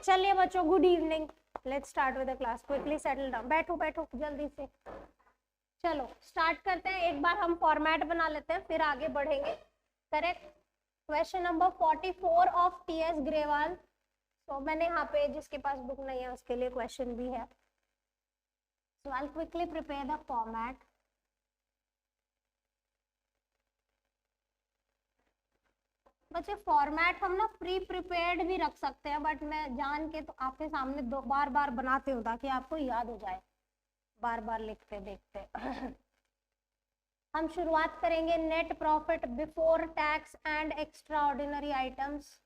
चलिए बच्चों, good evening. Let's start with the class. Quickly settle down, बैठो बैठो जल्दी से। चलो स्टार्ट करते हैं। एक बार हम फॉर्मेट बना लेते हैं, फिर आगे बढ़ेंगे। Correct. Question number 44 of TS Grewal. तो मैंने यहाँ पे, जिसके पास बुक नहीं है उसके लिए क्वेश्चन भी है। So I will quickly prepare the format. बच्चे फॉर्मेट हम ना प्री प्रिपेयर्ड भी रख सकते हैं, बट मैं जान के तो आपके सामने दो बार बार बनाते हूँ ताकि आपको याद हो जाए बार बार लिखते देखते। हम शुरुआत करेंगे net profit before tax and extraordinary items.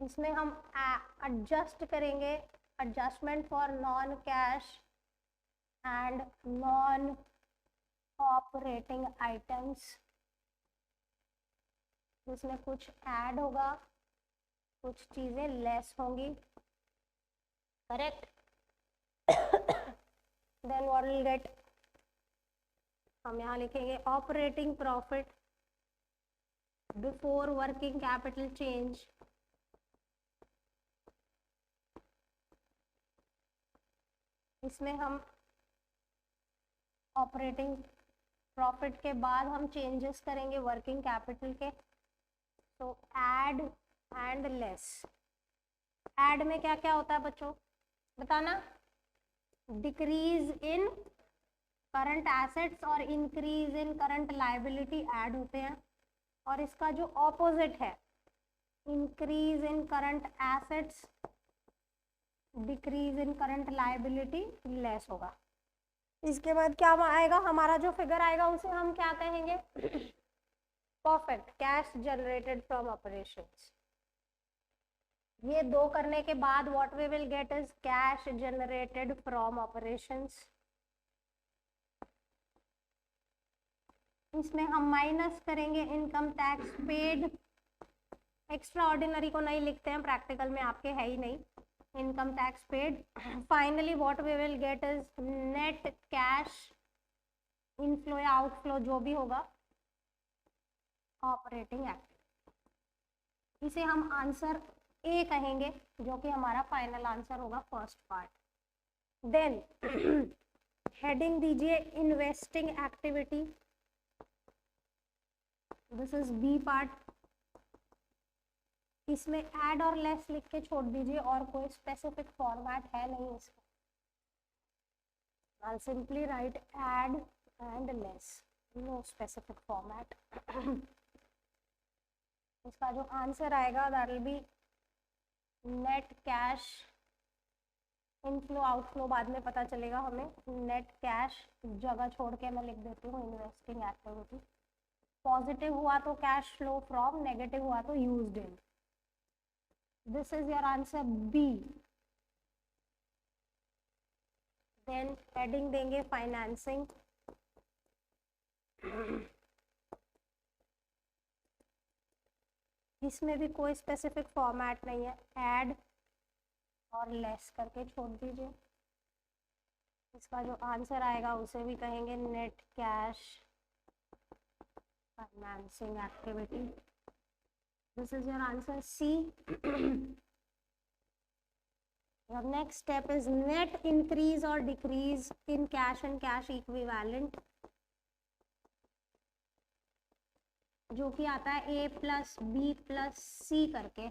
इसमें हम एडजस्ट करेंगे, adjustment for non cash and non operating items. इसमें कुछ ऐड होगा, कुछ चीजें लेस होंगी। Correct. Then what will get, हम यहाँ लिखेंगे operating profit before working capital change. इसमें हम ऑपरेटिंग प्रॉफिट के बाद हम चेंजेस करेंगे वर्किंग कैपिटल के। तो ऐड एंड लेस। ऐड में क्या क्या होता है बच्चों बताना? डिक्रीज इन करंट एसेट्स और increase in current liability add होते हैं। और इसका जो ऑपोजिट है, increase in current assets, decrease in current liability, less होगा। इसके बाद क्या आएगा? हमारा जो फिगर आएगा उसे हम क्या कहेंगे? Perfect cash generated from operations. ये दो करने के बाद what we will get is cash generated from operations. इसमें हम माइनस करेंगे income tax paid. Extraordinary को नहीं लिखते हैं, प्रैक्टिकल में आपके है ही नहीं। Income tax paid. Finally what we will get is net cash inflow या आउटफ्लो, जो भी होगा, ऑपरेटिंग एक्टिविटी। इसे हम आंसर ए कहेंगे, जो कि हमारा फाइनल आंसर होगा फर्स्ट पार्ट। देन हेडिंग दीजिए investing activity. This is B part. इसमें ऐड और लेस लिख के छोड़ दीजिए, और कोई स्पेसिफिक फॉर्मेट है नहीं इसका। I'll simply write add and less, no specific format. इसका जो आंसर आएगा that will be net cash inflow outflow, बाद में पता चलेगा हमें। नेट कैश जगह छोड़ के मैं लिख देती हूँ इन्वेस्टिंग एक्टिविटी। पॉजिटिव हुआ तो कैश फ्लो फ्रॉम, नेगेटिव हुआ तो used in. This is your answer B. Then heading देंगे फाइनेंसिंग। इसमें भी कोई स्पेसिफिक फॉर्मेट नहीं है, ऐड और लेस करके छोड़ दीजिए। इसका जो आंसर आएगा उसे भी कहेंगे net cash financing activity. This is your answer C. Your next step is net increase or decrease in cash and cash equivalent, जो कि आता है A plus B plus C करके।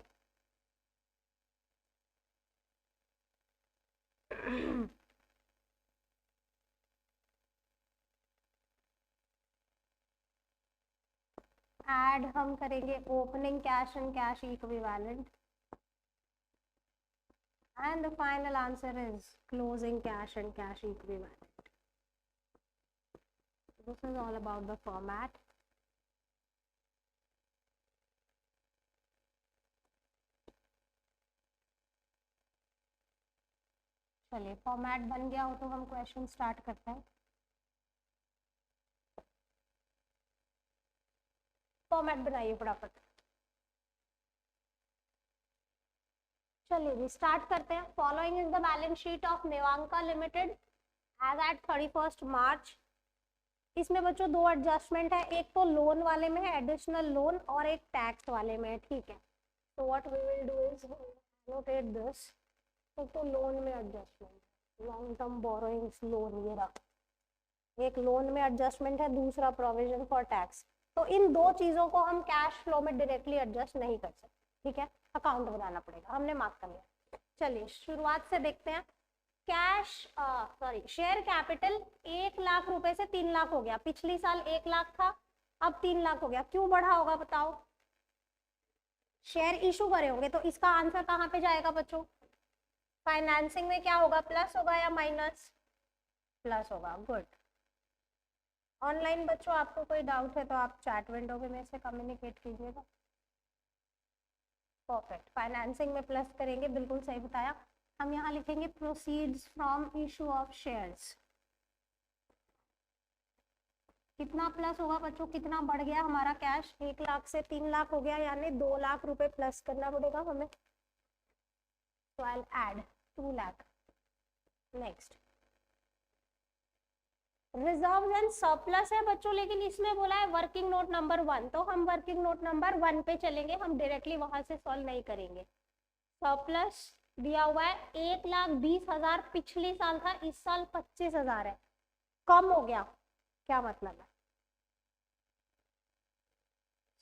ऐड हम करेंगे opening cash and cash equivalent, and the final answer is closing cash and cash equivalent. This is all about the format. चलिए format बन गया हो तो हम क्वेश्चन स्टार्ट करते हैं। फॉर्मेट बनाइए फटाफट। चलिए जी स्टार्ट करते हैं। Following is the balance sheet of Mewanka limited as at 31st March इसमें बच्चों दो एडजस्टमेंट है, एक तो लोन वाले में है एडिशनल लोन और एक टैक्स वाले में है, ठीक है। तो what we will do is notate this. तो लोन में adjustment, long term borrowings loan, ये रहा, एक लोन में एडजस्टमेंट है, दूसरा प्रोविजन फॉर टैक्स। तो इन दो चीजों को हम कैश फ्लो में डायरेक्टली एडजस्ट नहीं कर सकते, ठीक है, अकाउंट बनाना पड़ेगा, हमने मार्क कर लिया। चलिए शुरुआत से देखते हैं। कैश शेयर कैपिटल 1 लाख रुपए से 3 लाख हो गया, पिछली साल 1 लाख था, अब 3 लाख हो गया, क्यों बढ़ा होगा बताओ? शेयर इशू करे होंगे, तो इसका आंसर कहाँ पे जाएगा बच्चों? फाइनेंसिंग में क्या होगा, प्लस होगा या माइनस? प्लस होगा, गुड। ऑनलाइन बच्चों आपको कोई डाउट है तो आप चैट विंडो में से कम्युनिकेट कीजिएगा। परफेक्ट, फाइनेंसिंग में प्लस करेंगे, बिल्कुल सही बताया। हम यहाँ लिखेंगे proceeds from issue of shares. कितना प्लस होगा बच्चों, कितना बढ़ गया हमारा कैश? 1 लाख से 3 लाख हो गया, यानी 2 लाख रुपए प्लस करना पड़ेगा हमें। So I'll add 2 lakh. Next, reserve and surplus है बच्चों, लेकिन इसमें बोला है वर्किंग नोट नंबर 1, तो हम वर्किंग नोट नंबर 1 पे चलेंगे, हम डायरेक्टली वहां से सॉल्व नहीं करेंगे। सरप्लस दिया हुआ है 1,20,000, पिछली साल था, इस साल 25,000 है, कम हो गया, क्या मतलब है?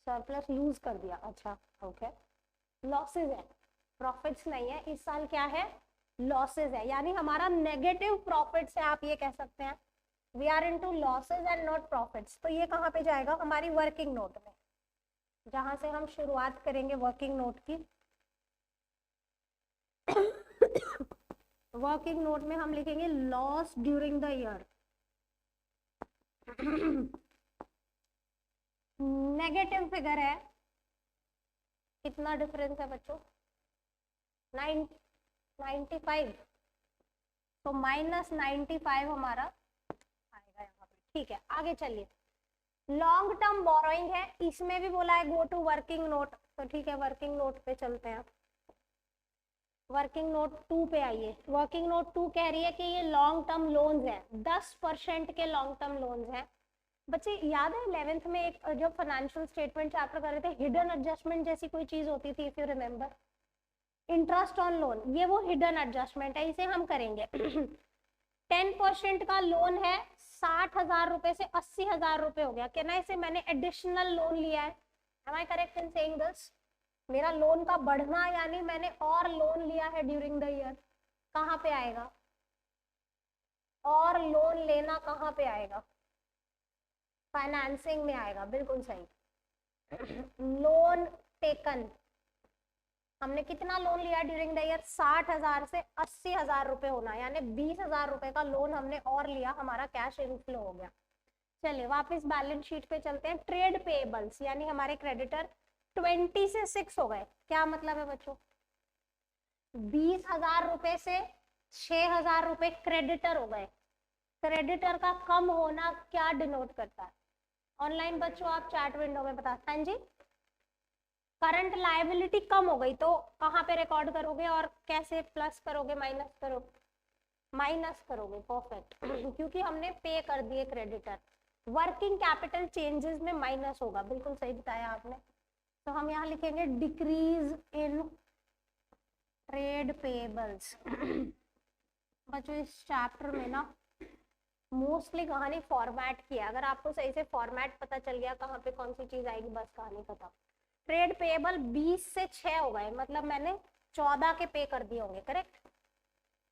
सरप्लस यूज कर दिया, अच्छा ओके। लॉसेज है, प्रॉफिट्स नहीं है, इस साल क्या है? लॉसेज है, यानी हमारा नेगेटिव प्रॉफिट्स है, आप ये कह सकते हैं। We are into losses and not profits, तो ये कहाँ पे जाएगा? हमारी वर्किंग नोट में, जहां से हम शुरुआत करेंगे वर्किंग नोट की। वर्किंग नोट में हम लिखेंगे loss during the year. Negative figure है, कितना डिफरेंस है बच्चों? 95, तो -95 हमारा आएगा यहाँ पे, ठीक है। आगे चलिए, लॉन्ग टर्म बोरोइंग है, इसमें भी बोला है गो टू वर्किंग नोट, तो ठीक है वर्किंग नोट पे चलते हैं। वर्किंग नोट 2 पे आइए। वर्किंग नोट 2 कह रही है कि ये लॉन्ग टर्म लोन्स हैं, 10% के लॉन्ग टर्म लोन्स हैं। बच्चे याद है 11th में एक जो फाइनेंशियल स्टेटमेंट चैप्टर कर रहे थे, हिडन एडजस्टमेंट जैसी कोई चीज होती थी, if you remember, interest on loan, ये वो हिडन एडजस्टमेंट है, इसे हम करेंगे। 10% का लोन है, 60,000 रुपए से 80,000 रुपए हो गया, कहना इसे मैंने एडिशनल लोन लिया है। Am I correct in saying this? मेरा लोन का बढ़ना यानी मैंने और लोन लिया है ड्यूरिंग द ईयर, कहाँ पे आएगा? और लोन लेना कहाँ पे आएगा? फाइनेंसिंग में आएगा, बिल्कुल सही। लोन टेकन, हमने कितना लोन लिया ड्यूरिंग द ईयर? 60,000 से 80,000 रुपए होना, यानी 20,000 रुपए का लोन हमने और लिया, हमारा कैश इनफ्लो हो गया। चलिए वापस बैलेंस शीट पे चलते हैं। ट्रेड पेएबल्स यानी हमारे क्रेडिटर 20 से 6 हो गए, क्या मतलब है बच्चों? 20,000 रुपए से 6,000 रुपए क्रेडिटर हो गए। क्रेडिटर का कम होना क्या डिनोट करता है? ऑनलाइन बच्चों आप चैट विंडो में बता, हाँ जी, करंट लायबिलिटी कम हो गई, तो कहाँ पे रिकॉर्ड करोगे और कैसे प्लस करोगे, माइनस करोगे? माइनस करोगे, परफेक्ट। क्योंकि हमने पे कर दिए क्रेडिटर, वर्किंग कैपिटल चेंजेस में माइनस होगा, बिल्कुल सही बताया आपने। तो हम यहाँ लिखेंगे डिक्रीज इन ट्रेड पेएबल्स। बच्चों इस चैप्टर में ना मोस्टली कहानी फॉर्मेट किया, अगर आपको सही से फॉर्मेट पता चल गया कहाँ पे कौन सी चीज आएगी, बस कहानी खत्म। ट्रेड पेएबल 20 से 6 हो गए, मतलब मैंने 14 के पे कर दिए होंगे, करेक्ट,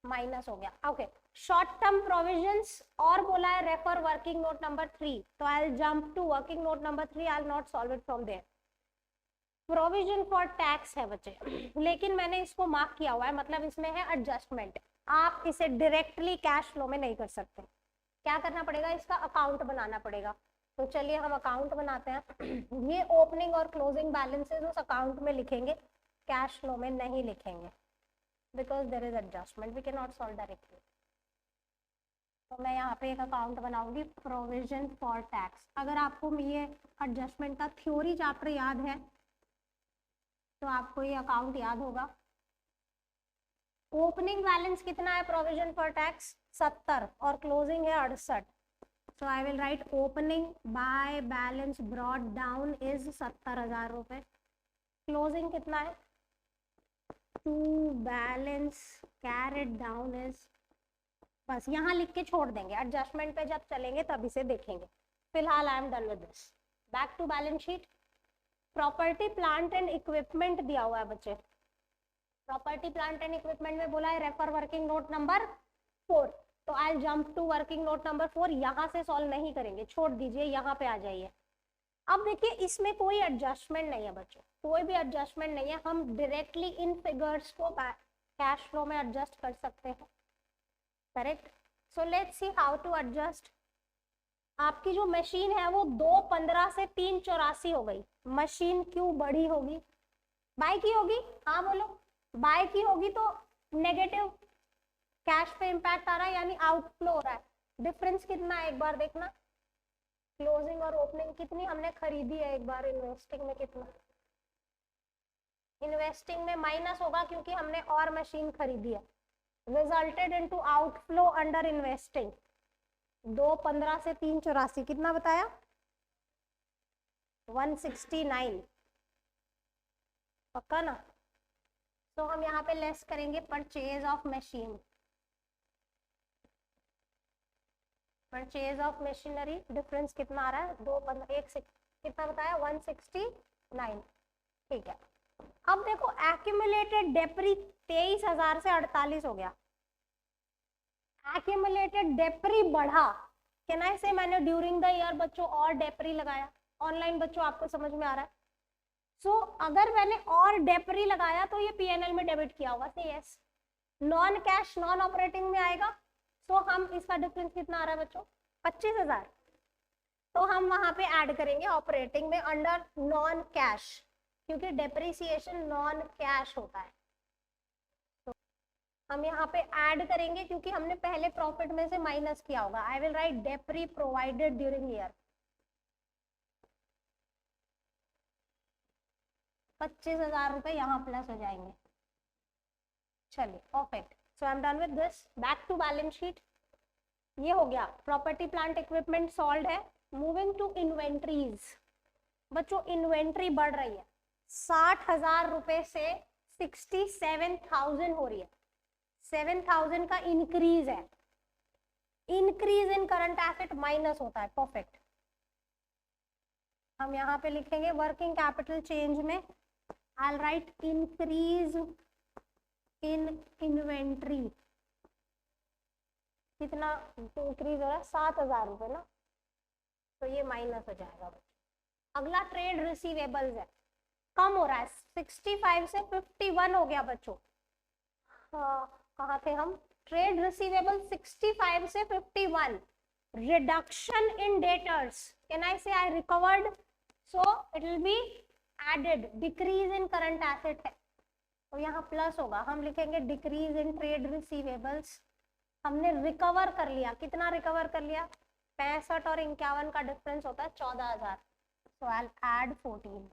माइनस हो गया, ओके। शॉर्ट टर्म प्रोविजंस और बोला है रेफर वर्किंग नोट नंबर 3, तो I will jump to working note number 3, I will not solve it from there. Provision for tax है बच्चे, लेकिन मैंने इसको मार्क किया हुआ है, मतलब इसमें है एडजस्टमेंट, आप इसे डायरेक्टली कैश फ्लो में नहीं कर सकते, क्या करना पड़ेगा? इसका अकाउंट बनाना पड़ेगा। तो चलिए हम अकाउंट बनाते हैं। ये ओपनिंग और क्लोजिंग बैलेंसेस उस अकाउंट में लिखेंगे, कैश फ्लो में नहीं लिखेंगे, because there is adjustment, we can not solve directly. तो मैं यहाँ पे एक अकाउंट बनाऊंगी, प्रोविजन फॉर टैक्स। अगर आपको ये एडजस्टमेंट का थ्योरी चैप्टर याद है तो आपको ये अकाउंट याद होगा। ओपनिंग बैलेंस कितना है प्रोविजन फॉर टैक्स? 70 और क्लोजिंग है 68, so I will write opening by balance brought down is 70,000 रुपए, क्लोजिंग कितना है, to balance carried down is, बस यहाँ लिख के छोड़ देंगे, एडजस्टमेंट पे जब चलेंगे तब इसे देखेंगे। फिलहाल I am done with this. Back to balance sheet. Property plant and equipment दिया हुआ है बच्चे, प्रॉपर्टी प्लांट एंड इक्विपमेंट में बोला है रेफर वर्किंग नोट नंबर 4, तो I jump to working note number 4। यहाँ से सॉल्व नहीं करेंगे, छोड़ दीजिए, यहाँ पे आ जाइए। अब देखिए इसमें कोई एडजस्टमेंट नहीं है बच्चों, कोई भी एडजस्टमेंट नहीं है, हम डायरेक्टली इन फिगर्स को कैश फ्लो में एडजस्ट कर सकते हैं, correct. So let's see how to adjust. आपकी जो मशीन है वो 215 से 384 हो गई, मशीन क्यों बड़ी होगी, बाय की होगी, हाँ बोलो, बाय की होगी तो नेगेटिव कैश पे इंपैक्ट आ रहा है, यानी आउटफ्लो हो रहा है। डिफरेंस कितना है एक बार देखना, क्लोजिंग और ओपनिंग कितनी हमने खरीदी है एक बार, इन्वेस्टिंग में कितना, इन्वेस्टिंग में माइनस होगा क्योंकि हमने और मशीन खरीदी है, resulted into outflow under investing. 215 से 384 कितना बताया, 169, पक्का ना। तो हम यहाँ पे लेस करेंगे purchase of machine, purchase of machinery, difference कितना आ रहा है, 215 कितना बताया, 169, ठीक है। अब देखो एक्यूमुलेटेड डेप्री 23,000 से 48 हो गया, एक्यूमुलेटेड डेप्री बढ़ा, कैन आई से मैंने ड्यूरिंग द ईयर बच्चों और डेप्री लगाया, ऑनलाइन बच्चों आपको समझ में आ रहा है। सो अगर मैंने और डेप्री लगाया तो ये पीएनएल में डेबिट किया होगा, से yes, non cash non operating में आएगा। सो हम इसका डिफरेंस कितना आ रहा है बच्चों, 25,000, तो हम वहां पे ऐड करेंगे ऑपरेटिंग में अंडर नॉन कैश, क्योंकि डेप्रिसिएशन नॉन कैश होता है, तो हम यहाँ पे ऐड करेंगे क्योंकि हमने पहले प्रॉफिट में से माइनस किया होगा। I will write depre provided during year, 25,000 रुपए यहाँ प्लस हो जाएंगे। चलिए perfect, so I am done with this. Back to balance sheet, ये हो गया प्रॉपर्टी प्लांट इक्विपमेंट सॉल्व है। मूविंग टू इन्वेंट्रीज, बच्चों इन्वेंट्री बढ़ रही है, 60,000 रुपए से 67,000 हो रही है, 7,000 का इंक्रीज है, increase in current asset minus होता है, परफेक्ट। हम यहाँ पे लिखेंगे वर्किंग कैपिटल चेंज में I'll write increase in inventory, कितना इंक्रीज हो रहा है, 7,000 रुपए ना, तो ये माइनस हो जाएगा। अगला ट्रेड रिसीवेबल्स है, कम हो रहा है, 65 से 51 हो गया बच्चों। कहाँ थे हम, ट्रेड रिसीवेबल 65 से 51, reduction in debtors, can I say I recovered, so it will be added, decrease in current asset है तो यहाँ प्लस होगा, हम लिखेंगे डिक्रीज इन ट्रेड रिसीवेबल्स। हमने रिकवर कर लिया, कितना रिकवर कर लिया, 65 और 51 का डिफरेंस होता है 14,000, so I will add 14,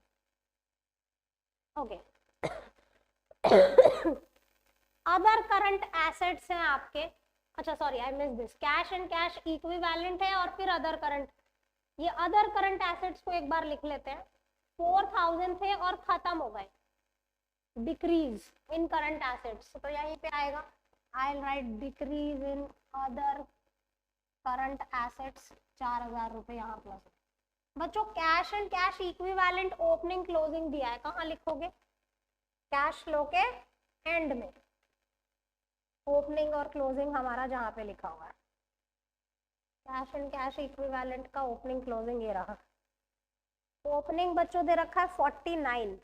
okay. Other current assets हैं आपके, अच्छा sorry I miss this, cash and cash equivalent है और फिर अदर करंट, ये अदर करंट एसेट्स को एक बार लिख लेते हैं। 4,000 थे और खत्म हो गए, डिक्रीज इन करंट एसेट्स, तो यहीं पे आएगा, I will write decrease in other current assets, 4,000 रुपए यहाँ प्लस। बच्चों cash and cash equivalent opening closing दिया है, कहाँ लिखोगे, कैश फ्लो के एंड में, ओपनिंग और क्लोजिंग हमारा जहाँ पे लिखा हुआ है, कैश एंड कैश इक्विवेलेंट का ओपनिंग क्लोजिंग ये रहा। ओपनिंग बच्चों दे रखा है 49,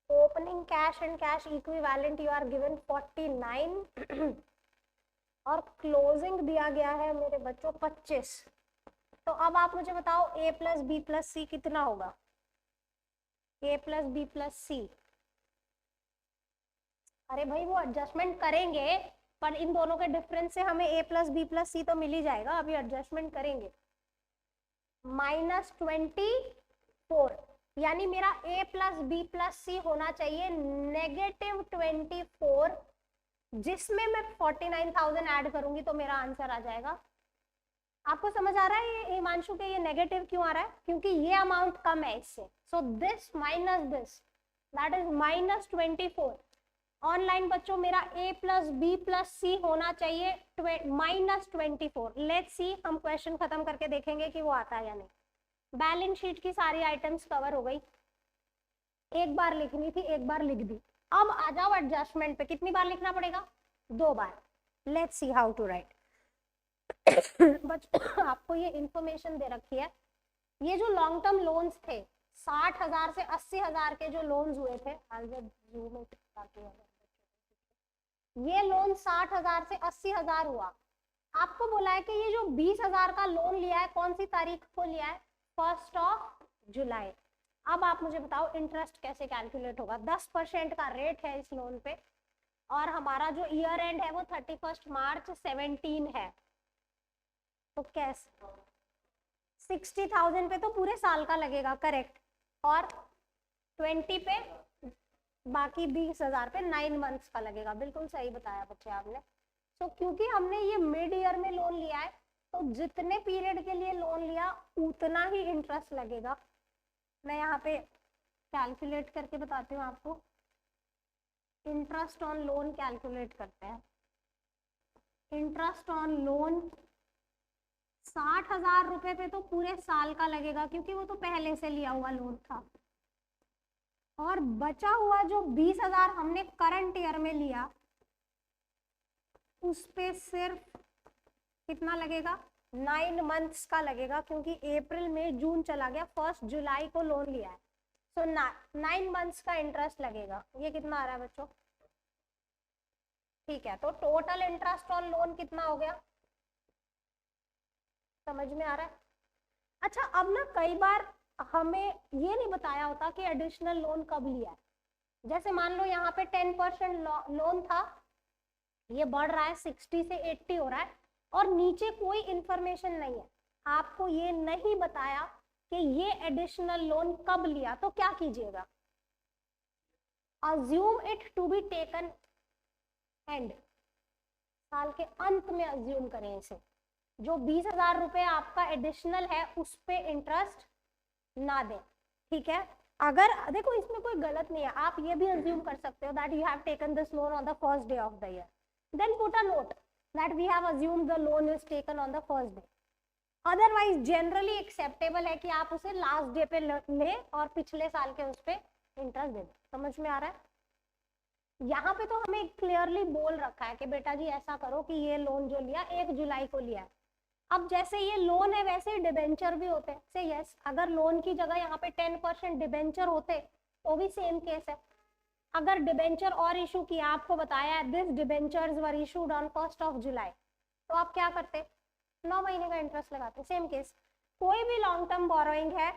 opening cash and cash equivalent you are given 49 और क्लोजिंग दिया गया है मेरे बच्चों 25। तो अब आप मुझे बताओ a प्लस बी प्लस सी कितना होगा, a प्लस बी प्लस सी, अरे भाई वो एडजस्टमेंट करेंगे पर इन दोनों के डिफरेंस से हमें a प्लस बी प्लस सी तो मिल ही जाएगा, अभी एडजस्टमेंट करेंगे। -24, यानी मेरा a प्लस बी प्लस सी होना चाहिए -24, जिसमें मैं 49,000 ऐड करूंगी तो मेरा आंसर आ जाएगा आपको समझ आ रहा है ये हिमांशु के ये नेगेटिव क्यों आ रहा है? क्योंकि ये अमाउंट कम है इससे। So this minus this, that is -24। Online बच्चों मेरा a प्लस बी प्लस सी होना चाहिए -24। लेट्स सी, हम क्वेश्चन खत्म करके देखेंगे कि वो आता है या नहीं। बैलेंस शीट की सारी आइटम्स कवर हो गई, एक बार लिखनी थी, एक बार लिख दी। अब आ जाओ एडजस्टमेंट पे, कितनी बार लिखना पड़ेगा? 2 बार। Let's see how to write. बच्चों आपको ये इंफॉर्मेशन दे रखी है, ये जो लॉन्ग टर्म लोन्स थे 60,000 से 80,000 के जो लोन्स हुए थे, ये लोन 60,000 से 80,000 हुआ। आपको बोला है कि ये जो 20,000 का लोन लिया है कौन सी तारीख को लिया है? 1 जुलाई। अब आप मुझे बताओ इंटरेस्ट कैसे कैलकुलेट होगा? 10% का रेट है इस लोन पे, और हमारा जो ईयर एंड है वो 31 मार्च 17 है। तो कैसे 60,000 पे तो पूरे साल का लगेगा, करेक्ट, और 20 पे बाकी 20,000 पे 9 मंथ्स का लगेगा। बिल्कुल सही बताया बच्चे आपने। तो क्योंकि हमने ये मिड ईयर में लोन लिया है तो जितने पीरियड के लिए लोन लिया उतना ही इंटरेस्ट लगेगा। मैं यहाँ पे कैलकुलेट करके बताती हूँ आपको। इंटरेस्ट ऑन लोन कैलकुलेट करते हैं। इंटरेस्ट ऑन लोन 60,000 रुपए पे तो पूरे साल का लगेगा क्योंकि वो तो पहले से लिया हुआ लोन था, और बचा हुआ जो 20,000 हमने करंट ईयर में लिया उस पे सिर्फ कितना लगेगा? 9 मंथ्स का लगेगा, क्योंकि अप्रैल में जून चला गया, 1 जुलाई को लोन लिया है। सो 9 मंथ्स का इंटरेस्ट लगेगा। ये कितना आ रहा है बच्चों? ठीक है, तो टोटल इंटरेस्ट ऑन लोन कितना हो गया? समझ में आ रहा है? अच्छा, अब ना कई बार हमें ये नहीं बताया होता कि एडिशनल लोन कब लिया है। जैसे मान लो यहाँ पे 10% लोन था, ये बढ़ रहा है 60 से 80 हो रहा है, और नीचे कोई इंफॉर्मेशन नहीं है, आपको ये नहीं बताया कि ये एडिशनल लोन कब लिया, तो क्या कीजिएगा? Assume it to be taken end, साल के अंत में अज्यूम करें इसे। जो 20,000 रुपए आपका एडिशनल है उस पे इंटरेस्ट ना दें, ठीक है? अगर देखो इसमें कोई गलत नहीं है, आप ये भी अज्यूम कर सकते हो that you have taken this loan on the first day of the year, then put a note that we have assumed the loan is taken on the first day. Otherwise generally acceptable है कि आप उसे last day पे ले और पिछले साल के उस पे इंटरेस्ट दे दो। समझ में आ रहा है? यहाँ पे तो हमें क्लियरली बोल रखा है कि बेटा जी ऐसा करो कि ये लोन जो लिया 1 जुलाई को लिया है। अब जैसे ये लोन है वैसे ही डिबेंचर भी होते हैं। से यस, अगर लोन की जगह यहाँ पे 10% डिबेंचर होते तो भी सेम केस है। अगर डिबेंचर और इशू किया, आपको बताया this debentures were issued on 1 जुलाई, तो आप क्या करते? 9 महीने का इंटरेस्ट लगाते। सेम केस, कोई भी लॉन्ग टर्म बोरोइंग है,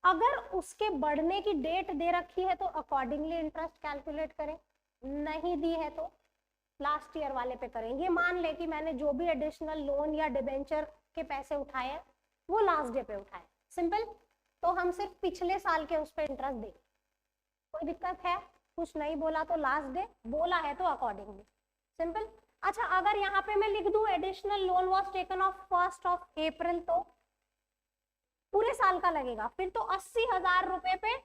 अगर उसके बढ़ने की डेट दे रखी है तो अकॉर्डिंगली इंटरेस्ट कैलकुलेट करें, नहीं दी है तो लास्ट ईयर वाले पे करें। ये मान ले कि मैंने जो भी एडिशनल लोन या डिबेंचर के पैसे उठाए हैं वो लास्ट डे पे उठाए, सिंपल, तो हम सिर्फ पिछले साल के उस पर इंटरेस्ट देंगे। कोई दिक्कत है? कुछ नहीं बोला तो लास्ट डे, बोला है तो अकॉर्डिंगली, सिंपल। अच्छा, अगर यहाँ पे मैं लिख दूं additional loan was taken of 1 अप्रैल, तो पूरे साल का लगेगा, फिर तो 80,000 रुपए पे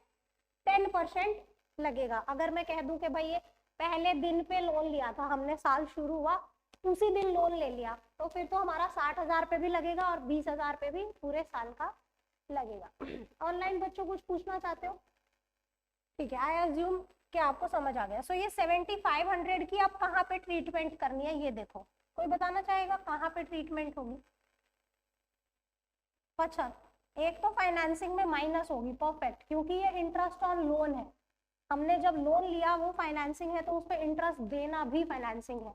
10% लगेगा। अगर मैं कह दूं कि भाई ये पहले दिन पे लोन लिया था हमने, साल शुरू हुआ उसी दिन लोन ले लिया, तो फिर तो हमारा 60,000 पे भी लगेगा और 20,000 पे भी पूरे साल का लगेगा। ऑनलाइन बच्चों कुछ पूछना चाहते हो? ठीक है, आई अज्यूम कि आपको समझ आ गया। सो ये 7500 की अब कहाँ पे ट्रीटमेंट करनी है ये देखो, कोई बताना चाहेगा कहाँ पे ट्रीटमेंट होगी? 75। एक तो फाइनेंसिंग में माइनस होगी, परफेक्ट, क्योंकि ये इंटरेस्ट ऑन लोन है, हमने जब लोन लिया वो फाइनेंसिंग है तो उस पर इंटरेस्ट देना भी फाइनेंसिंग है,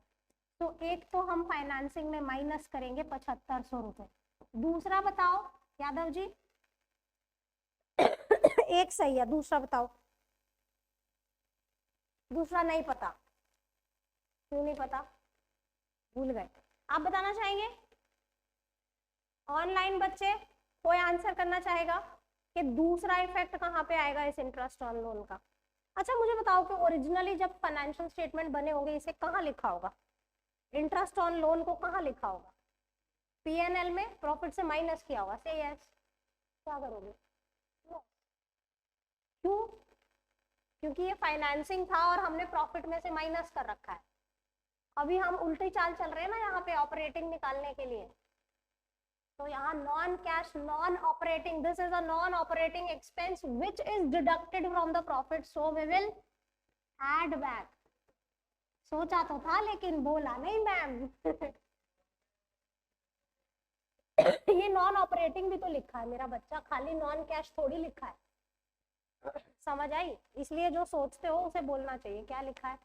तो एक तो हम फाइनेंसिंग में माइनस करेंगे 7500 रुपए। दूसरा बताओ यादव जी। एक सही है, दूसरा बताओ। दूसरा नहीं पता, क्यों नहीं पता? भूल गए? आप बताना चाहेंगे? ऑनलाइन बच्चे कोई आंसर करना चाहेगा कि दूसरा इफेक्ट कहाँ पे आएगा इस इंटरेस्ट ऑन लोन का? अच्छा मुझे बताओ कि ओरिजिनली जब फाइनेंशियल स्टेटमेंट बने होंगे इसे कहाँ लिखा होगा? इंटरेस्ट ऑन लोन को कहाँ लिखा होगा? पीएनएल में प्रॉफिट से माइनस किया होगा, से यस, क्या करोगे? क्यों? क्योंकि ये फाइनेंसिंग था और हमने प्रॉफिट में से माइनस कर रखा है। अभी हम उल्टी चाल चल रहे हैं ना यहाँ पे ऑपरेटिंग निकालने के लिए। तो यहाँ non cash non operating, this is a non operating expense which is deducted from the profit, so we will add back. सोचा तो था लेकिन बोला नहीं मैम। ये नॉन ऑपरेटिंग भी तो लिखा है मेरा बच्चा, खाली नॉन कैश थोड़ी लिखा है। समझ आई? इसलिए जो सोचते हो उसे बोलना चाहिए। क्या लिखा है?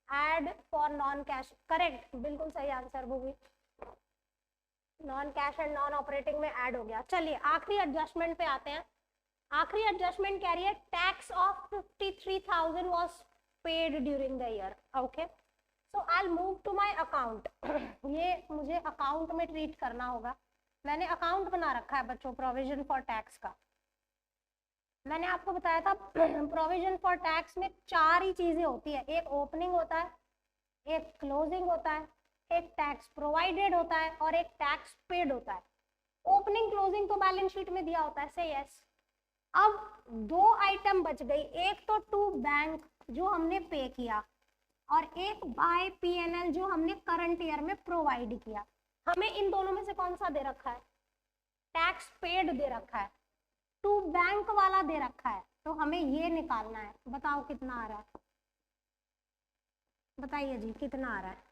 Add for non cash, correct, बिल्कुल सही answer Bhumi. Non cash and non operating में ऐड हो गया। चलिए आखिरी एडजस्टमेंट पे आते हैं। आखिरी एडजस्टमेंट कह रही है tax of 53,000 was paid during the year. Okay, so I will move to my account. ये मुझे अकाउंट में ट्रीट करना होगा। मैंने अकाउंट बना रखा है बच्चों प्रोविजन फॉर टैक्स का। मैंने आपको बताया था प्रोविजन फॉर टैक्स में 4 ही चीजें होती है, एक ओपनिंग होता है, एक क्लोजिंग होता है, एक टैक्स प्रोवाइडेड होता है और एक टैक्स पेड होता है। ओपनिंग क्लोजिंग तो बैलेंस शीट में दिया होता है, से यस। अब 2 आइटम बच गई, एक तो टू बैंक जो हमने पे किया और एक बाय पीएनएल जो हमने करंट ईयर में प्रोवाइड किया। हमें इन दोनों में से कौन सा दे रखा है? टैक्स पेड दे रखा है, टू बैंक वाला दे रखा है, तो हमें ये निकालना है। बताओ कितना आ रहा है? बताइए जी कितना आ रहा है?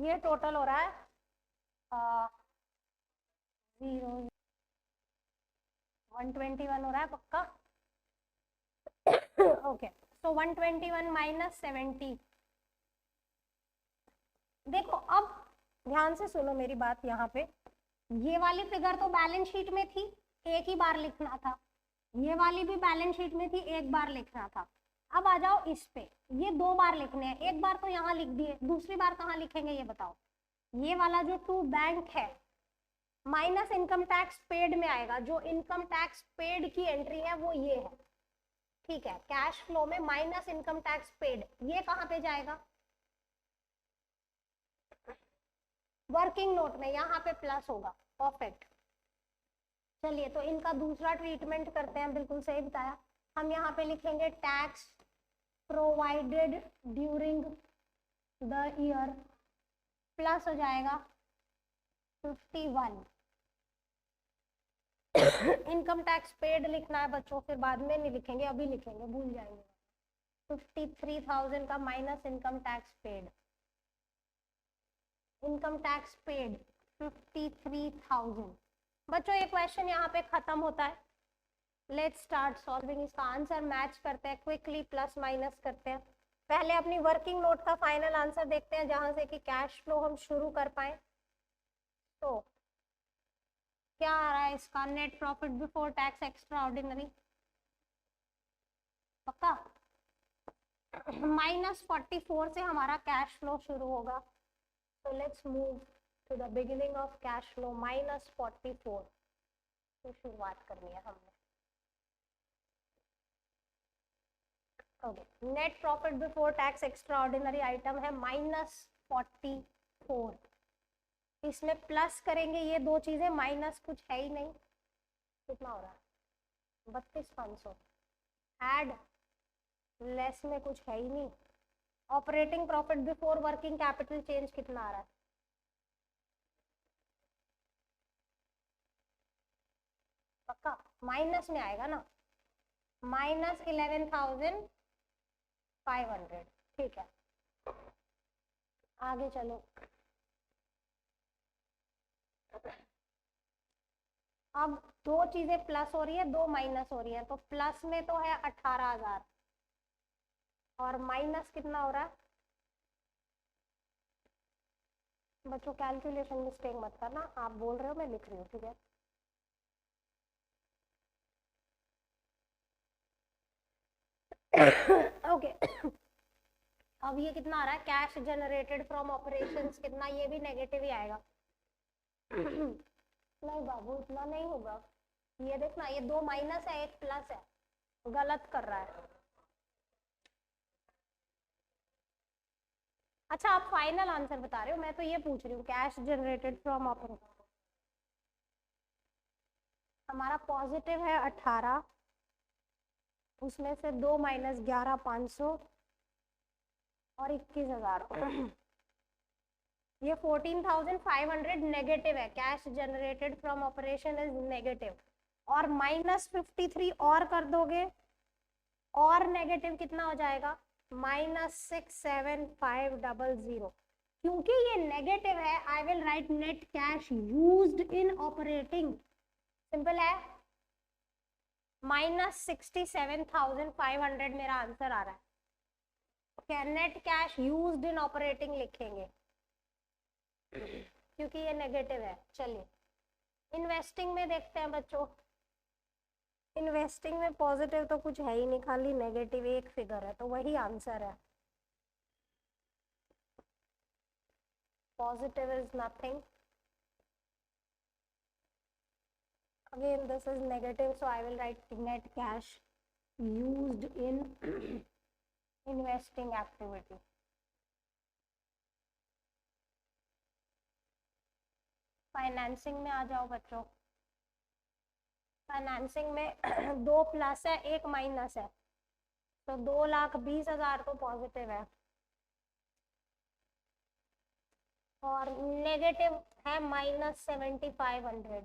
ये टोटल हो रहा है 121 हो रहा है पक्का। ओके, सो 121 माइनस 70। देखो अब ध्यान से सुनो मेरी बात। यहाँ पे ये वाली फिगर तो बैलेंस शीट में थी, एक ही बार लिखना था। ये वाली भी बैलेंस शीट में थी, एक बार लिखना था। अब आ जाओ इस पे, ये 2 बार लिखने हैं। एक बार तो यहाँ लिख दिए, दूसरी बार कहाँ लिखेंगे ये बताओ? ये वाला जो टू बैंक है माइनस इनकम टैक्स पेड में आएगा। जो इनकम टैक्स पेड की एंट्री है वो ये है, ठीक है। कैश फ्लो में माइनस इनकम टैक्स पेड, ये कहाँ पे जाएगा? वर्किंग नोट में, यहाँ पे प्लस होगा। परफेक्ट। चलिए तो इनका दूसरा ट्रीटमेंट करते हैं, बिल्कुल सही बताया। हम यहाँ पे लिखेंगे tax provided during the year plus हो जाएगा 51। इनकम टैक्स पेड लिखना है बच्चों, फिर बाद में नहीं लिखेंगे, अभी लिखेंगे, भूल जाएंगे। 53,000 का minus income tax paid, income tax paid 53,000। बच्चों ये क्वेश्चन यहाँ पे खत्म होता है। Let's start solving. इसका आंसर मैच करते हैं क्विकली, प्लस माइनस करते हैं। पहले अपनी वर्किंग नोट का फाइनल आंसर देखते हैं जहां से कि कैश फ्लो हम शुरू कर पाए। तो क्या आ रहा है इसका? Net profit before tax extraordinary, पक्का। -44 से हमारा कैश फ्लो शुरू होगा। तो let's move to the beginning of cash flow. -44 से शुरुआत करनी है हमने। Okay, net profit before tax extraordinary item है -44। इसमें प्लस करेंगे ये 2 चीजें, माइनस कुछ है ही नहीं। कितना हो रहा है? 32,500। ऐड लेस में कुछ है ही नहीं। Operating profit before working capital change कितना आ रहा है? पक्का माइनस में आएगा ना, -11,500। ठीक है, आगे चलो। अब 2 चीजें प्लस हो रही है, 2 माइनस हो रही है। तो प्लस में तो है 18,000 और माइनस कितना हो रहा है? बच्चों कैलकुलेशन मिस्टेक मत करना, आप बोल रहे हो मैं लिख रही हूँ, ठीक है। ओके अब ये कितना आ रहा है? कैश जनरेटेड फ्रॉम ऑपरेशंस कितना? ये भी नेगेटिव ही आएगा। नहीं बाबू इतना नहीं होगा। ये देखना, ये 2 माइनस है, 1 प्लस है, गलत कर रहा है। अच्छा आप फाइनल आंसर बता रहे हो, मैं तो ये पूछ रही हूँ कैश जनरेटेड फ्रॉम ऑपरेशन। हमारा पॉजिटिव है 18, उसमें से 2 माइनस 11 500 और 21,000 ये 14,500 नेगेटिव है। Cash generated from operation is negative. और -53 और कर दोगे और नेगेटिव कितना हो जाएगा, -67500। क्योंकि ये नेगेटिव है आई will right net cash used in operating. Simple है, -67,500 मेरा आंसर आ रहा है। Net cash used in operating लिखेंगे क्योंकि ये नेगेटिव है। चलिए इन्वेस्टिंग में देखते हैं बच्चों। इन्वेस्टिंग में पॉजिटिव तो कुछ है ही नहीं, खाली नेगेटिव एक फिगर है, तो वही आंसर है। Positive is nothing, again this is negative, so I will write net cash used in investing activity. Financing में आ जाओ बच्चों। फाइनेंसिंग में 2 प्लस है 1 माइनस है, तो 2,20,000 तो पॉजिटिव है और नेगेटिव है -7,500,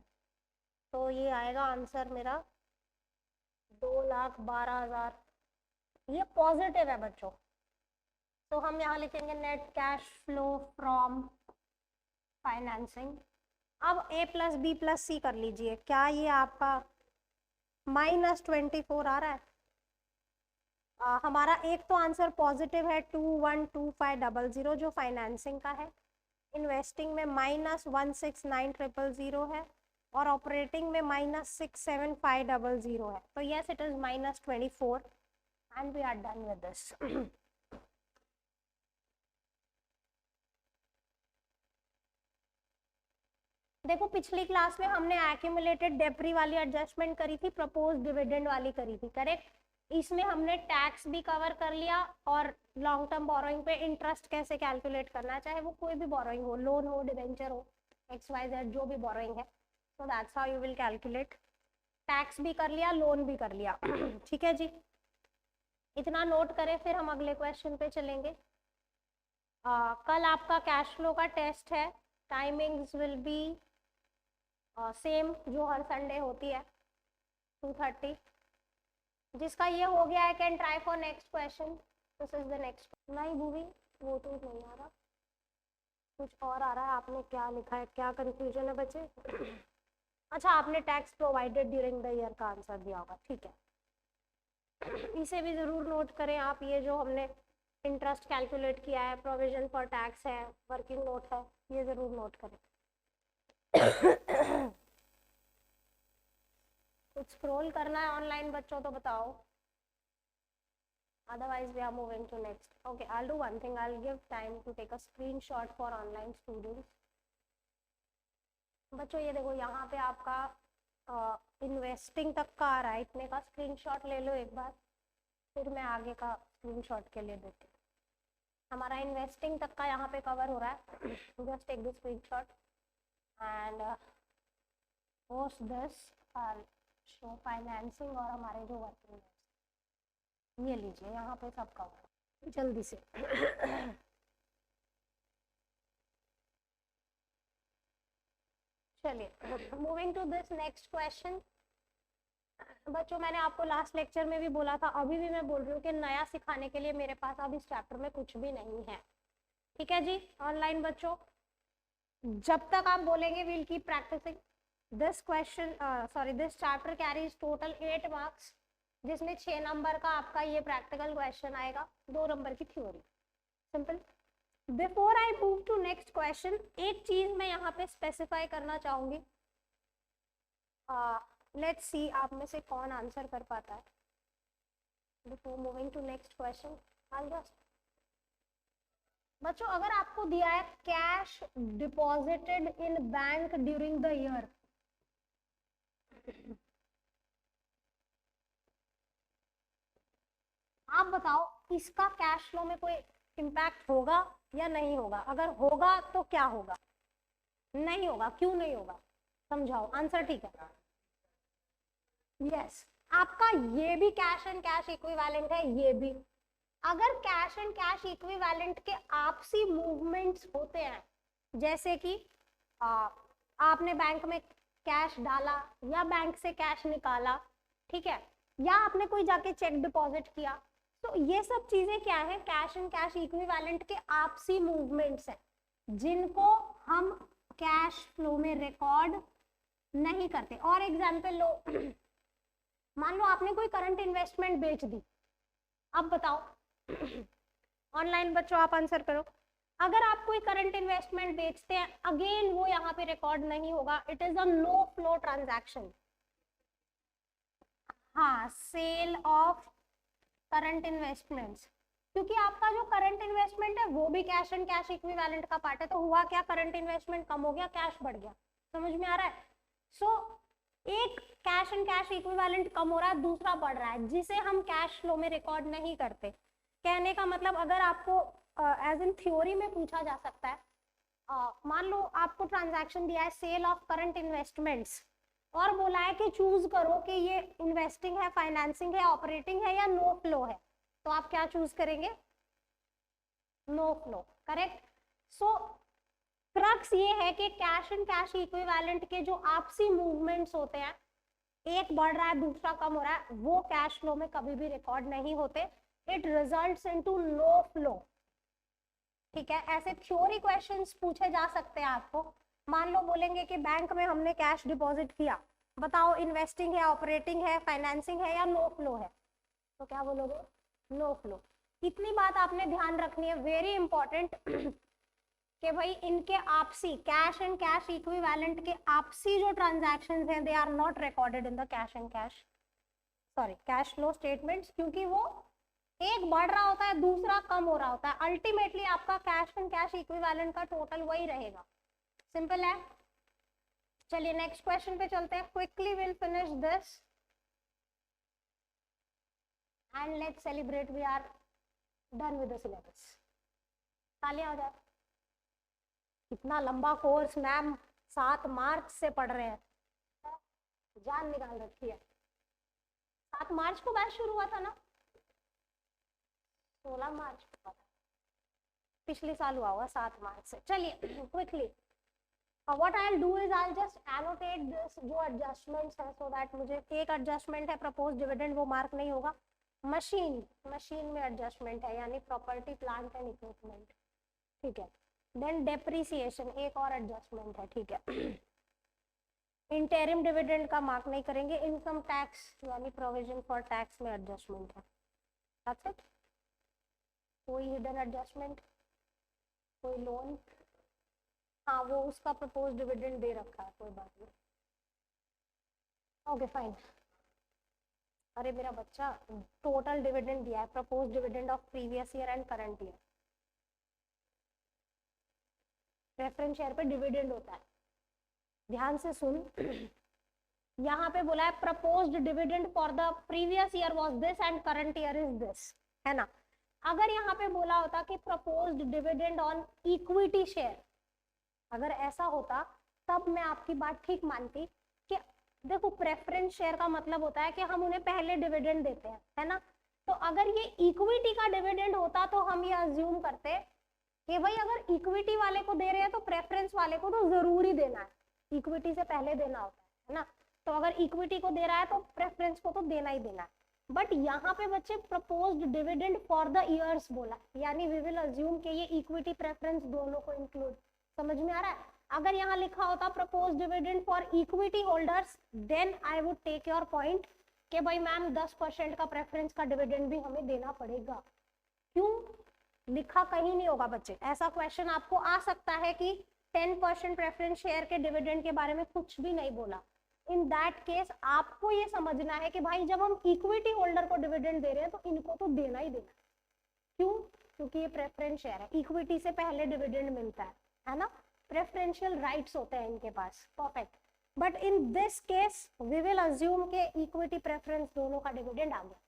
तो ये आएगा आंसर मेरा 2,12,000। ये पॉजिटिव है बच्चों, तो हम यहाँ लिखेंगे net cash flow from financing. अब A plus B plus C कर लीजिए। क्या ये आपका -24 आ रहा है? हमारा एक तो आंसर पॉजिटिव है 212500 जो फाइनेंसिंग का है। इन्वेस्टिंग में -169,000 है और ऑपरेटिंग में -67,500 है। तो yes it is -24 and we are done with this. देखो पिछली क्लास में हमने एक्यूमुलेटेड डेप्री वाली एडजस्टमेंट करी थी, प्रपोज डिविडेंड वाली करी थी, करेक्ट। इसमें हमने टैक्स भी कवर कर लिया और लॉन्ग टर्म बोरोइंग पे इंटरेस्ट कैसे कैलकुलेट करना, चाहे वो कोई भी बोरोइंग हो, लोन हो, डिवेंचर हो, XYZ जो भी बोरोइंग है, so that's how you will calculate. Tax भी कर लिया, लोन भी कर लिया ठीक है जी, इतना नोट करें फिर हम अगले क्वेश्चन पे चलेंगे। कल आपका कैश फ्लो का टेस्ट है, टाइमिंग्स विल बी सेम जो हर संडे होती है 2:30। जिसका ये हो गया है can try for next question. This is the next. नहीं भूवी वो तो नहीं आ रहा, कुछ और आ रहा है। आपने क्या लिखा है, क्या कंफ्यूजन है बच्चे? अच्छा आपने tax provided during the year का आंसर दिया होगा, ठीक है। इसे भी जरूर नोट करें आप, ये जो हमने इंटरेस्ट कैलकुलेट किया है, प्रोविजन फॉर टैक्स है, वर्किंग नोट है, ये जरूर नोट करें। कुछ स्क्रॉल करना है ऑनलाइन बच्चों तो बताओ, otherwise we are moving to next. Okay, I'll do one thing, I'll give time to take a screenshot for online students. बच्चों ये देखो यहाँ पे आपका इन्वेस्टिंग तक का आ रहा है, इतने का स्क्रीनशॉट ले लो एक बार, फिर मैं आगे का स्क्रीनशॉट के लिए देती हूँ। हमारा इन्वेस्टिंग तक का यहाँ पे कवर हो रहा है, just take the screenshot and post this और शो फाइनेंसिंग और हमारे जो वर्किंग, ये लीजिए यहाँ पे सब कवर जल्दी से। चलिए moving to this next question. बच्चों मैंने आपको लास्ट लेक्चर में भी बोला था, अभी भी मैं बोल रही हूँ कि नया सिखाने के लिए मेरे पास अब इस चैप्टर में कुछ भी नहीं है, ठीक है जी ऑनलाइन बच्चों। जब तक आप बोलेंगे will keep practicing this question, sorry this chapter carries total 8 marks, जिसमें 6 नंबर का आपका ये प्रैक्टिकल क्वेश्चन आएगा, 2 नंबर की थ्योरी। Simple. Before I move to next question, एक चीज मैं यहाँ पे स्पेसिफाई करना चाहूंगी, लेट्स सी आप में से कौन आंसर कर पाता है। Before moving to next question I just, बच्चों अगर आपको दिया है cash deposited in bank during the year, आप बताओ इसका कैश फ्लो में कोई इम्पैक्ट होगा या नहीं होगा? अगर होगा तो क्या होगा? नहीं होगा, क्यों नहीं होगा? समझाओ, आंसर ठीक है। यस, आपका ये भी कैश एंड कैश इक्विवेलेंट है, ये भी। अगर कैश एंड कैश इक्विवेलेंट के आपसी मूवमेंट्स होते हैं, जैसे कि आपने बैंक में कैश डाला या बैंक से कैश निकाला, ठीक है, या आपने कोई जाके चेक डिपॉजिट किया, तो ये सब चीजें क्या है? कैश एंड कैश इक्विवेलेंट के आपसी मूवमेंट्स हैं, जिनको हम कैश फ्लो में रिकॉर्ड नहीं करते। और एग्जांपल लो, मान लो आपने कोई करंट इन्वेस्टमेंट बेच दी, अब बताओ ऑनलाइन बच्चों आप आंसर करो, अगर आप कोई करंट इन्वेस्टमेंट बेचते हैं, अगेन वो यहाँ पे रिकॉर्ड नहीं होगा, it is a no flow transaction. हाँ, सेल ऑफ करंट इन्वेस्टमेंट्स, क्योंकि आपका जो करंट इन्वेस्टमेंट है वो भी कैश एंड कैश इक्विवेलेंट का पार्ट है, तो हुआ क्या? करंट इन्वेस्टमेंट कम हो गया, कैश बढ़ गया। समझ में आ रहा है? सो एक कैश एंड कैश इक्विवेलेंट कम हो रहा है, दूसरा बढ़ रहा है, जिसे हम कैश फ्लो में रिकॉर्ड नहीं करते। कहने का मतलब, अगर आपको एज इन थ्योरी में पूछा जा सकता है, मान लो आपको ट्रांजैक्शन दिया है सेल ऑफ करंट इन्वेस्टमेंट्स, और बोला है कि चूज करो कि ये इन्वेस्टिंग है, फाइनेंसिंग है, ऑपरेटिंग है या नो फ्लो है, तो आप क्या चूज करेंगे? No flow, correct. So crux ये है कि कैश एंड कैश इक्विवेलेंट के जो आपसी मूवमेंट्स होते हैं, एक बढ़ रहा है दूसरा कम हो रहा है, वो कैश फ्लो में कभी भी रिकॉर्ड नहीं होते, it results into no flow. ठीक है, ऐसे थ्योरी क्वेश्चंस पूछे जा सकते हैं आपको। मान लो बोलेंगे कि बैंक में हमने कैश डिपॉजिट किया, बताओ इन्वेस्टिंग है, ऑपरेटिंग है, फाइनेंसिंग है या नो फ्लो है, तो क्या बोलोगे? No flow. इतनी बात आपने ध्यान रखनी है, वेरी इंपॉर्टेंट, कि भाई इनके आपसी कैश एंड कैश इक्विवेलेंट के आपसी जो ट्रांजैक्शंस हैं, they are not recorded in the cash and cash, sorry, cash flow statements, क्योंकि वो एक बढ़ रहा होता है, दूसरा कम हो रहा होता है, अल्टीमेटली आपका कैश एंड कैश इक्विवेलेंट का टोटल वही रहेगा। सिंपल है। चलिए नेक्स्ट क्वेश्चन पे चलते हैं, quickly will finish this and let's celebrate, we are done with the syllabus. तालियां हो जाए। इतना लंबा कोर्स मैम 7 मार्च से पढ़ रहे हैं, जान निकाल रखी है। 7 मार्च को बैच शुरू हुआ था ना? 16 मार्च को था, पिछले साल हुआ होगा 7 मार्च से। चलिए quickly, what I will do is I just annotate this जो एडजस्टमेंट्स है, सो दैट मुझे एक एडजस्टमेंट है प्रपोज डिविडेंड, वो मार्क नहीं होगा। मशीन में एडजस्टमेंट है, यानी प्रॉपर्टी प्लांट एंड इक्विपमेंट, ठीक है। देन डेप्रिसिएशन एक और एडजस्टमेंट है, ठीक है। इंटरिम डिविडेंड का मार्क नहीं करेंगे। इनकम टैक्स यानी प्रोविजन फॉर टैक्स में एडजस्टमेंट है, दैट्स इट। कोई हिडन एडजस्टमेंट, कोई लोन, हाँ वो उसका प्रपोज डिविडेंड दे रखा है, कोई बात नहीं, ओके फाइन। अरे मेरा बच्चा, टोटल डिविडेंड दिया है, propose dividend of previous year and current year. Preference share पे डिविडेंड होता है, ध्यान से सुन। यहाँ पे बोला है proposed dividend for the previous year was this and current year is this, है ना। अगर यहाँ पे बोला होता कि proposed dividend on equity share, अगर ऐसा होता तब मैं आपकी बात ठीक मानती कि देखो प्रेफरेंस शेयर का मतलब होता है कि हम उन्हें पहले डिविडेंड देते हैं, है ना। तो अगर ये इक्विटी का डिविडेंड होता तो हम ये अज्यूम करते कि भाई अगर इक्विटी वाले को दे रहे हैं तो प्रेफरेंस वाले को तो जरूरी देना है, इक्विटी से पहले देना होता है ना। तो अगर इक्विटी को दे रहा है तो प्रेफरेंस को तो देना ही देना है। बट यहाँ पे बच्चे proposed dividend for the years बोला, यानी वी विल अज्यूम कि ये इक्विटी प्रेफरेंस दोनों को इंक्लूड, समझ में आ रहा है। अगर यहाँ लिखा होता proposed dividend for equity holders, then I would take your point कि भाई मैम 10% का प्रेफरेंस का डिविडेंड भी हमें देना पड़ेगा। क्यों लिखा कहीं नहीं होगा बच्चे, ऐसा क्वेश्चन आपको आ सकता है कि 10% प्रेफरेंस शेयर के डिविडेंड के बारे में कुछ भी नहीं बोला। इन दैट केस आपको ये समझना है कि भाई जब हम इक्विटी होल्डर को डिविडेंड दे रहे हैं तो इनको तो देना ही देना। क्यों? क्योंकि ये प्रेफरेंस शेयर है, इक्विटी से पहले डिविडेंड मिलता है ना, प्रेफरेंशियल राइट्स होते हैं इनके पास, perfect. But in this case we will assume के इक्विटी प्रेफरेंस दोनों का डिविडेंड आ गया।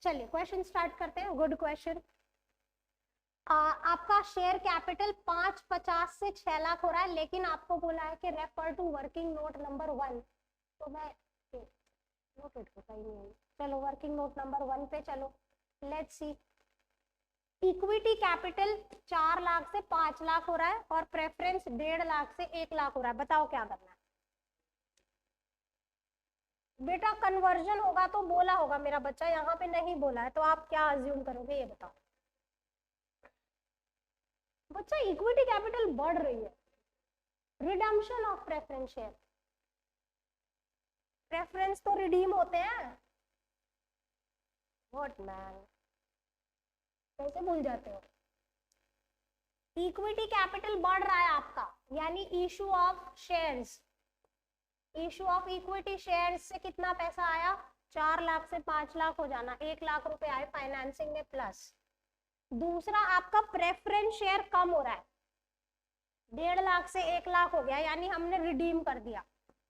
चलिए क्वेश्चन स्टार्ट करते हैं, गुड क्वेश्चन। आपका शेयर कैपिटल 550 से 6 लाख हो रहा है, लेकिन आपको बोला है कि refer to working note number 1, तो मैं नोटेड होता ही नहीं है। चलो वर्किंग नोट नंबर 1 पे चलो, let's see. Equity capital 4 lakh से 5 लाख हो रहा है और प्रेफरेंस 1.5 लाख से 1 लाख हो रहा है। बताओ क्या करना है बेटा? कन्वर्जन होगा तो बोला होगा मेरा बच्चा, यहाँ पे नहीं बोला है, तो आप क्या अज्यूम करोगे ये बताओ। बच्चा इक्विटी कैपिटल बढ़ रही है, redemption of preference share, preference तो रिडीम होते हैं। व्हाट मैन, कैसे भूल जाते हो? इक्विटी कैपिटल बढ़ रहा है आपका, यानी issue of shares, issue of equity shares से कितना पैसा आया? 4 लाख से 5 लाख हो जाना, 1 लाख रुपए आए फाइनेंसिंग में प्लस। दूसरा आपका प्रेफरेंस शेयर कम हो रहा है, 1.5 लाख से 1 लाख हो गया, यानी हमने रिडीम कर दिया।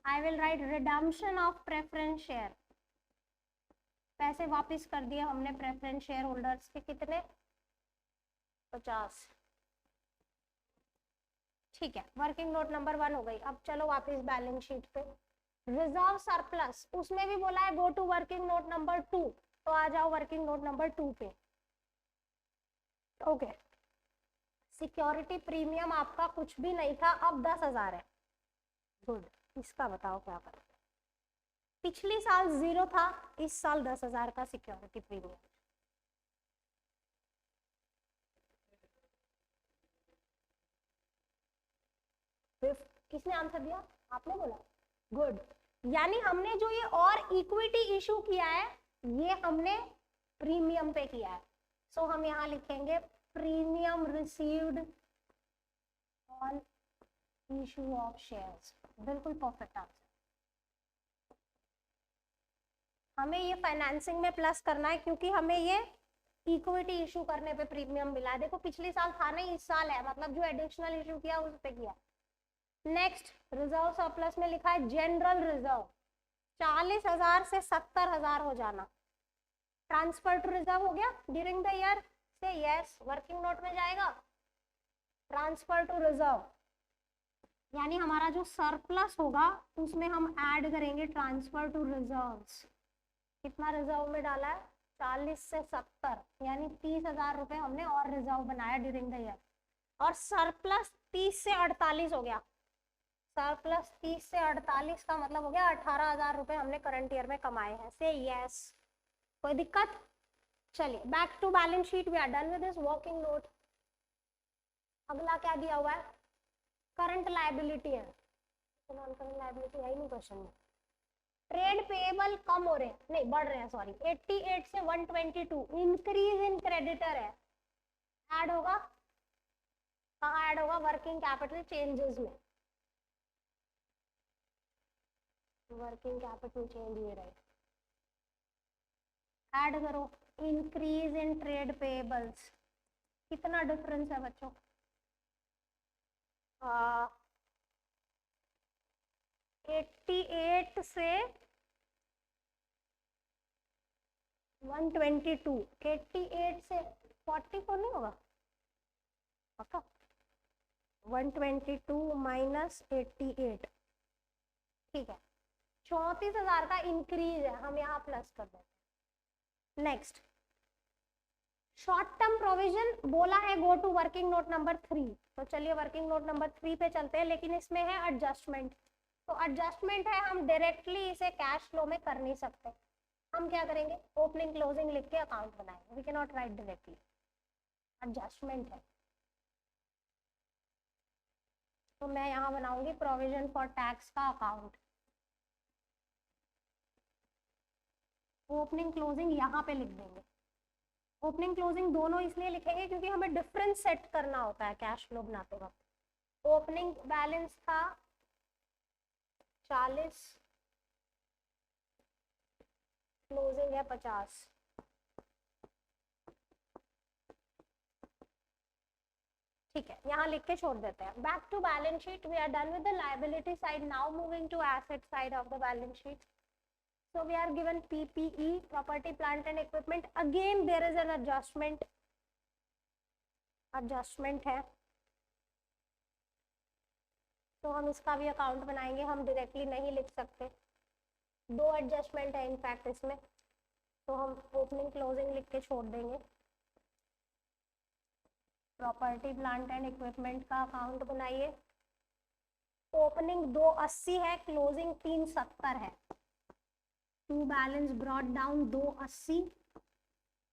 आई will right redemption of preference share, पैसे वापस कर दिए हमने प्रेफरेंस शेयर होल्डर्स के, कितने? 50। ठीक है, वर्किंग नोट नंबर 1 हो गई। अब चलो वापस बैलेंस शीट पे। रिजर्व सरप्लस, उसमें भी बोला है go to working note number 2, तो आ जाओ वर्किंग नोट नंबर 2 पे। ओके, सिक्योरिटी प्रीमियम आपका कुछ भी नहीं था, अब 10,000 है। गुड, इसका बताओ क्या करें? पिछली साल 0 था, इस साल 10,000 का सिक्योरिटी प्रीमियम। किसने आंसर दिया? आपने बोला। गुड, यानी हमने जो ये और इक्विटी इशू किया है, ये हमने प्रीमियम पे किया है। सो हम यहाँ लिखेंगे premium received on issue of shares. बिल्कुल परफेक्ट आंसर। हमें ये फाइनेंसिंग में प्लस करना है, क्योंकि हमें ये इक्विटी इशू करने पे प्रीमियम मिला है। देखो पिछले साल था नहीं, इस साल है, मतलब जो एडिशनल इशू किया उस पे किया। नेक्स्ट, रिजर्व सरप्लस में लिखा है जनरल रिजर्व, 40,000 से 70,000 हो जाना। ट्रांसफर टू रिजर्व हो गया ड्यूरिंग द ईयर से, यस, वर्किंग नोट में जाएगा। ट्रांसफर टू रिजर्व, यानी हमारा जो सरप्लस होगा उसमें हम ऐड करेंगे ट्रांसफर टू रिजर्व्स। कितना रिजर्व में डाला है? 40 से 70, यानी 30,000 रुपए हमने और रिजर्व बनाया ड्यूरिंग द ईयर। और सरप्लस 30 से 48 हो गया, सरप्लस 30 से 48 का मतलब हो गया 18,000 रुपए हमने करंट ईयर में कमाए हैं। से यस, कोई दिक्कत? चलिए back to balance sheet, we are done with this working note. अगला क्या दिया हुआ है? करंट लायबिलिटी है, नॉन करंट लायबिलिटी है ही नहीं क्वेश्चन में। ट्रेड पेएबल कम हो रहे हैं, नहीं बढ़ रहे हैं, सॉरी, 88 से 122, इंक्रीज इन क्रेडिटर है। ऐड होगा कहाँ? ऐड होगा वर्किंग कैपिटल चेंजेस में। वर्किंग कैपिटल चेंज ये रहे, ऐड करो इंक्रीज इन ट्रेड पेएबल्स। कितना डिफरेंस है बच्चों? 88 से 122, 88 से 44 नहीं होगा पक्का? 122 माइनस 88, ठीक है, 34,000 का इंक्रीज है, हम यहाँ प्लस कर दें। नेक्स्ट, शॉर्ट टर्म प्रोविजन बोला है go to working note number 3, तो चलिए वर्किंग नोट नंबर 3 पे चलते हैं, लेकिन इसमें है एडजस्टमेंट। तो एडजस्टमेंट है, हम डायरेक्टली इसे कैश फ्लो में कर नहीं सकते। हम क्या करेंगे? ओपनिंग क्लोजिंग लिख के अकाउंट बनाएंगे, we can not write directly, adjustment है। तो मैं यहाँ बनाऊंगी प्रोविजन फॉर टैक्स का अकाउंट। ओपनिंग क्लोजिंग यहाँ पे लिख देंगे। ओपनिंग क्लोजिंग दोनों इसलिए लिखेंगे क्योंकि हमें डिफरेंस सेट करना होता है कैश फ्लो बनाते वक्त। ओपनिंग बैलेंस था 40, क्लोजिंग है 50। ठीक है, यहाँ लिख के छोड़ देते हैं। Back to balance sheet, we are done with the liability side, now moving to asset side of the balance sheet. So we are given PPE, property, plant and equipment. Again there is an adjustment. Adjustment है, तो हम इसका भी account बनाएंगे, हम directly नहीं लिख सकते, दो एडजस्टमेंट है इनफैक्ट इसमें, तो हम ओपनिंग क्लोजिंग लिख के छोड़ देंगे। प्रॉपर्टी प्लांट एंड इक्विपमेंट का अकाउंट बनाइए। ओपनिंग 280 है, क्लोजिंग 370 है, टू बैलेंस ब्रॉट डाउन 280।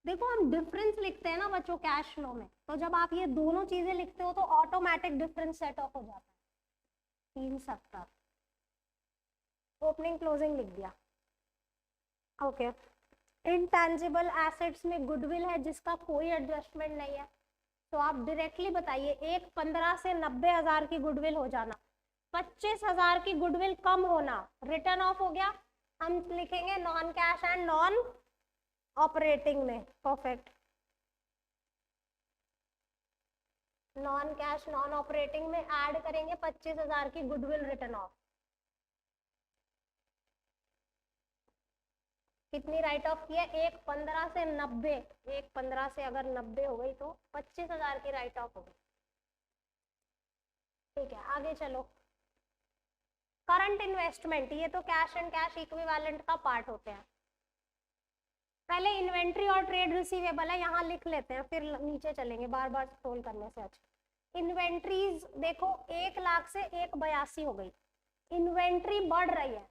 देखो हम डिफरेंस लिखते हैं ना बच्चों कैश फ्लो में, तो जब आप ये दोनों चीजें लिखते हो तो ऑटोमेटिक डिफरेंस सेट ऑफ हो जाता है, 370। ओपनिंग क्लोजिंग लिख दिया। ओके, इनटैंजिबल एसेट्स में गुडविल है जिसका कोई एडजस्टमेंट नहीं है, तो आप डायरेक्टली बताइए, एक 15 से 90,000 की गुडविल हो जाना, 25,000 की गुडविल कम होना, रिटर्न ऑफ हो गया, हम लिखेंगे non cash and non operating में। Perfect, non cash non operating में ऐड करेंगे 25,000 की गुडविल रिटर्न ऑफ। कितनी राइट ऑफ की है? एक 15 से 90, एक 15 से अगर 90 हो गई तो 25,000 की राइट ऑफ हो गई। ठीक है, आगे चलो। करंट इन्वेस्टमेंट, ये तो कैश एंड कैश इक्विवेलेंट का पार्ट होते हैं। पहले इन्वेंट्री और ट्रेड रिसीवेबल है, यहाँ लिख लेते हैं, फिर नीचे चलेंगे, बार बार स्क्रॉल करने से अच्छा। इन्वेंट्रीज देखो 1 लाख से 182 हो गई, इन्वेंट्री बढ़ रही है,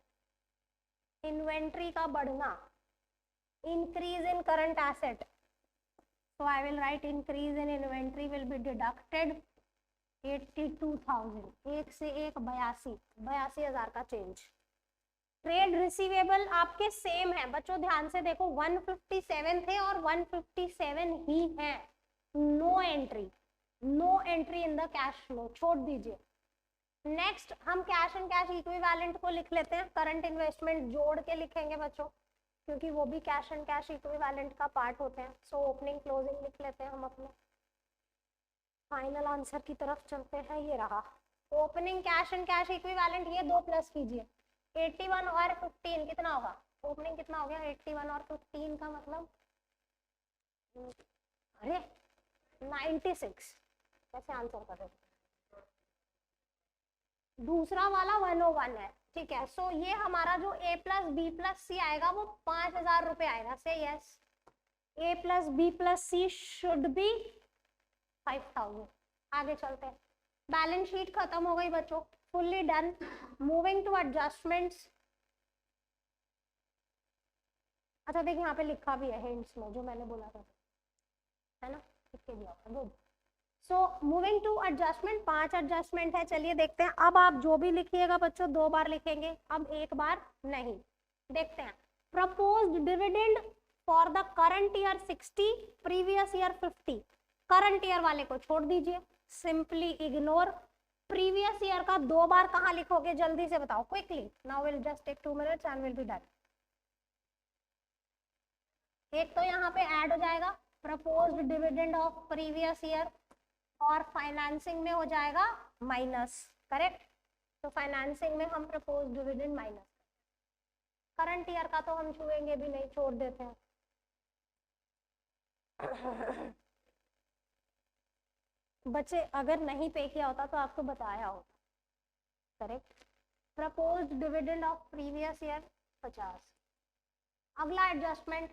इन्वेंट्री का बढ़ना, increase in current asset, so I will write increase in inventory will be deducted 82,000, 1 से 82,000 का चेंज। ट्रेड रिसीवेबल आपके सेम है बच्चों, ध्यान से देखो 157 थे और 157 ही है, no entry, no entry in the cash flow, छोड़ दीजिए। नेक्स्ट हम कैश एंड कैश इक्विवेलेंट को लिख लेते हैं, करंट इन्वेस्टमेंट जोड़ के लिखेंगे बच्चों, क्योंकि वो भी कैश एंड कैश इक्विवेलेंट का पार्ट होते हैं। सो ओपनिंग क्लोजिंग लिख लेते हैं हम अपने। फाइनल आंसर की तरफ चलते हैं, ये रहा opening cash and cash equivalent, ये 2 प्लस कीजिए, 81 और 15 कितना होगा? ओपनिंग कितना हो गया? 81 और 15 का मतलब अरे 96, कैसे आंसर कर रहे? दूसरा वाला 101 है, ठीक है। सो ये हमारा जो a plus B plus C आएगा वो 5,000 रुपए आएगा, से yes, a plus B plus C should be 5,000। आगे चलते हैं, बैलेंस शीट खत्म हो गई बच्चों, fully done. Moving to adjustments. अच्छा देखिए यहाँ पे लिखा भी है हिंट्स में, जो मैंने बोला था, है ना, लिख के दिया था, good. So moving to adjustment, 5 adjustment है, चलिए देखते हैं। अब आप जो भी लिखिएगा बच्चों 2 बार लिखेंगे, अब 1 बार नहीं। देखते हैं, proposed dividend for the current year 60, previous year 50। Current year वाले को छोड़ दीजिए, सिंपली इग्नोर। प्रीवियस ईयर का 2 बार कहाँ लिखोगे, जल्दी से बताओ, quickly, now will just take 2 minutes and will be done. एक तो यहाँ पे ऐड हो जाएगा proposed dividend of previous year, और फाइनेंसिंग में हो जाएगा माइनस, करेक्ट। तो फाइनेंसिंग में हम propose dividend minus, current year का तो हम छुएंगे भी नहीं, छोड़ देते हैं। बच्चे अगर नहीं पे किया होता तो आपको बताया होता, correct. Propose dividend of previous year 50। अगला adjustment,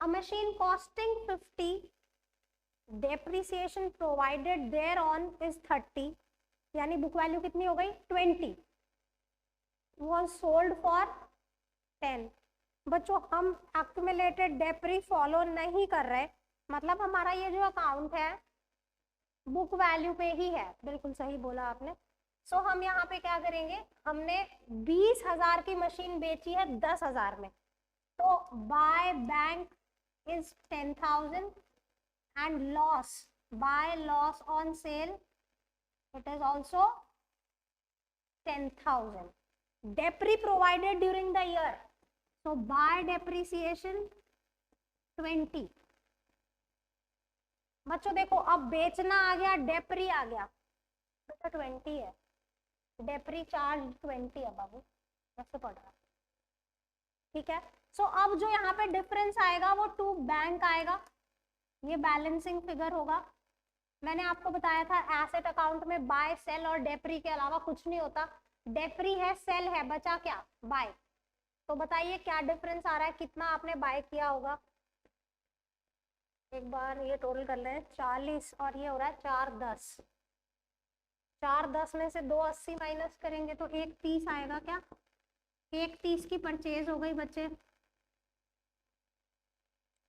a machine costing 50, depreciation provided thereon is 30, यानी बुक वैल्यू कितनी हो गई 20, वॉज सोल्ड फॉर 10। बच्चों हम एक्यूमुलेटेड डेप्री फॉलो नहीं कर रहे, मतलब हमारा ये जो अकाउंट है बुक वैल्यू पे ही है, बिल्कुल सही बोला आपने। सो हम यहाँ पे क्या करेंगे, हमने 20,000 की मशीन बेची है 10,000 में, तो by bank is 10,000 and loss by loss on sale it is also 10,000. Depre provided during the year, so by depreciation 20। बच्चों देखो अब बेचना आ गया, डेप्री आ गया, तो 20 है, डेप्री चार्ज 20 है बाबू, ऐसे पढ़ रहा, ठीक है। सो अब जो यहाँ पे डिफरेंस आएगा वो टू बैंक आएगा, ये बैलेंसिंग फिगर होगा, मैंने आपको बताया था एसेट अकाउंट में बाय सेल और डेप्री के अलावा कुछ नहीं होता। डेप्री है, सेल है, बचा क्या? बाय। तो बताइए क्या डिफरेंस आ रहा है, कितना आपने बाय किया होगा? एक बार ये टोटल कर लें, 40 और ये हो रहा है 410। 410 में से 280 माइनस करेंगे तो 130 आएगा क्या? 130 की परचेज हो गई बच्चे।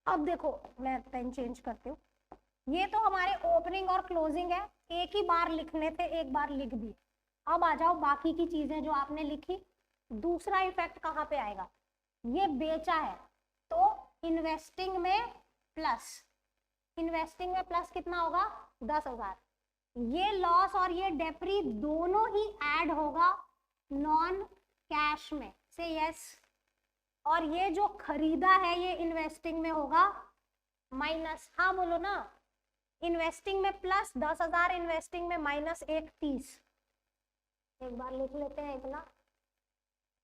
अब देखो मैं पेन चेंज करती हूँ। ये तो हमारे ओपनिंग और क्लोजिंग है, एक ही बार लिखने थे, एक बार लिख दी। अब आ जाओ बाकी की चीजें जो आपने लिखी। दूसरा इफेक्ट कहाँ पे आएगा? ये बेचा है तो इन्वेस्टिंग में प्लस, इन्वेस्टिंग में प्लस कितना होगा? 10,000। ये लॉस और ये डेप्री दोनों ही ऐड होगा नॉन कैश में, से यस। और ये जो खरीदा है ये इन्वेस्टिंग में होगा माइनस, हाँ बोलो ना। इन्वेस्टिंग में प्लस 10,000, इन्वेस्टिंग में माइनस 130। एक बार लिख लेते हैं इतना।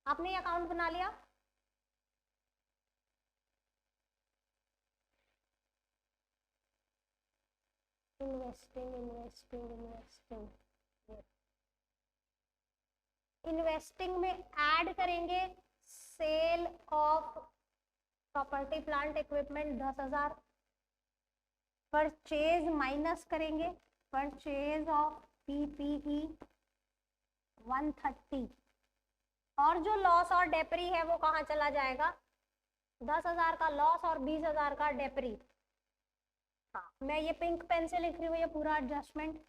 आपने ये अकाउंट बना लिया? इन्वेस्टिंग इन्वेस्टिंग इन्वेस्टिंग, इन्वेस्टिंग में ऐड करेंगे sale of property plant equipment 10,000। Purchase minus करेंगे परचेज ऑफ पीपीई 130। और जो लॉस और डेप्री है वो कहाँ चला जाएगा? 10,000 का लॉस और 20,000 का डेप्री। हाँ मैं ये पिंक पेन से लिख रही हूँ ये पूरा adjustment.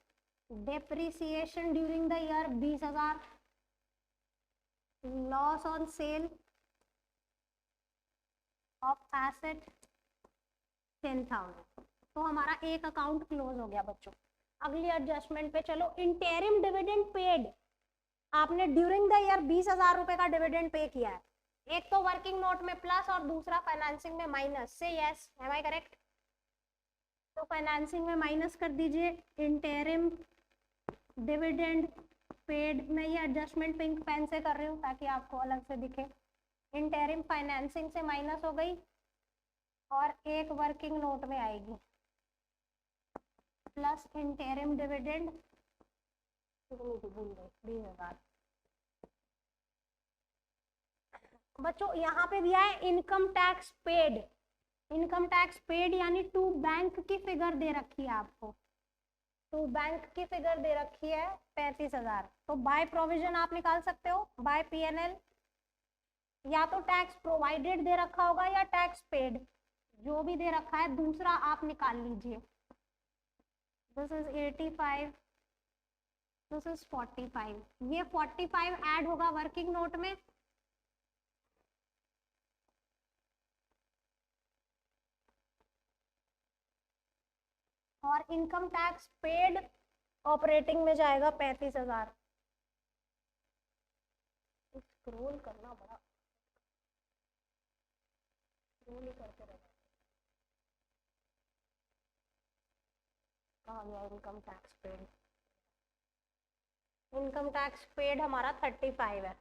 Depreciation during the year 20,000, loss on sale of asset 10,000। तो हमारा एक अकाउंट क्लोज हो गया बच्चों। अगली एडजस्टमेंट पे चलो। इंटरिम डिविडेंड पेड, आपने ड्यूरिंग द ईयर 20,000 रुपए का डिविडेंड पे किया है। एक तो वर्किंग नोट में प्लस और दूसरा फाइनेंसिंग में माइनस, से यस, एम आई करेक्ट? तो फाइनेंसिंग में माइनस कर दीजिए इंटरिम डिविडेंड पेड। मैं ये एडजस्टमेंट पिंक पेन से कर रही हूँ ताकि आपको अलग से दिखे। इंटरिम फाइनेंसिंग से माइनस हो गई और एक वर्किंग नोट में आएगी प्लस इंटरिम डिविडेंड 20,000। बच्चों यहाँ पे दिया है income tax paid. Income tax paid यानी टू बैंक की फिगर दे रखी है आपको। टू बैंक की फिगर दे रखी है 35,000। तो बाय प्रोविजन आप निकाल सकते हो, बाय पीएनएल, या तो टैक्स प्रोवाइडेड दे रखा होगा या टैक्स पेड, जो भी दे रखा है दूसरा आप निकाल लीजिए। This is 85, this is 45। ये 45 ऐड होगा वर्किंग नोट में। और इनकम टैक्स पेड ऑपरेटिंग में जाएगा 35,000। स्क्रॉल करना बड़ा, स्क्रॉल ही करते रहना। कहाँ गया income tax paid? Income tax paid हमारा 35 है।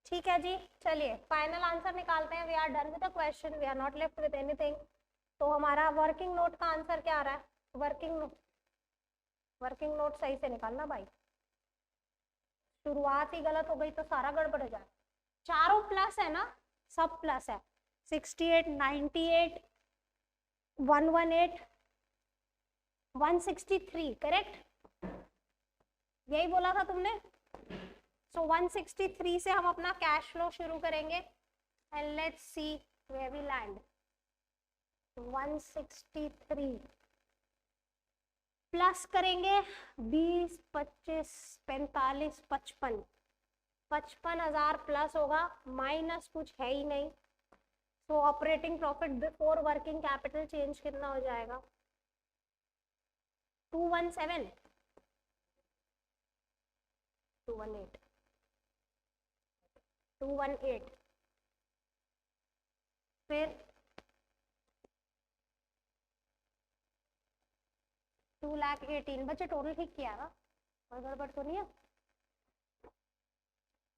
ठीक है जी, चलिए फाइनल आंसर निकालते हैं। We are done with the question, we are not left with anything. तो हमारा वर्किंग नोट का आंसर क्या आ रहा है? वर्किंग नोट सही से निकालना भाई, शुरुआत ही गलत हो गई तो सारा गड़बड़ हो जाए। चारों प्लस है ना, सब प्लस है। 68, 98, 118, 163 करेक्ट, यही बोला था तुमने। सो 163 से हम अपना कैश फ्लो शुरू करेंगे and let's see where we land. 163 plus करेंगे 20, 25, 45, 55, 55,000 प्लस होगा, माइनस कुछ है ही नहीं। तो operating profit before working capital change कितना हो जाएगा? 217, 218, 218। फिर 218। बच्चे टोटल ठीक किया ना, कोई गड़बड़ तो नहीं है?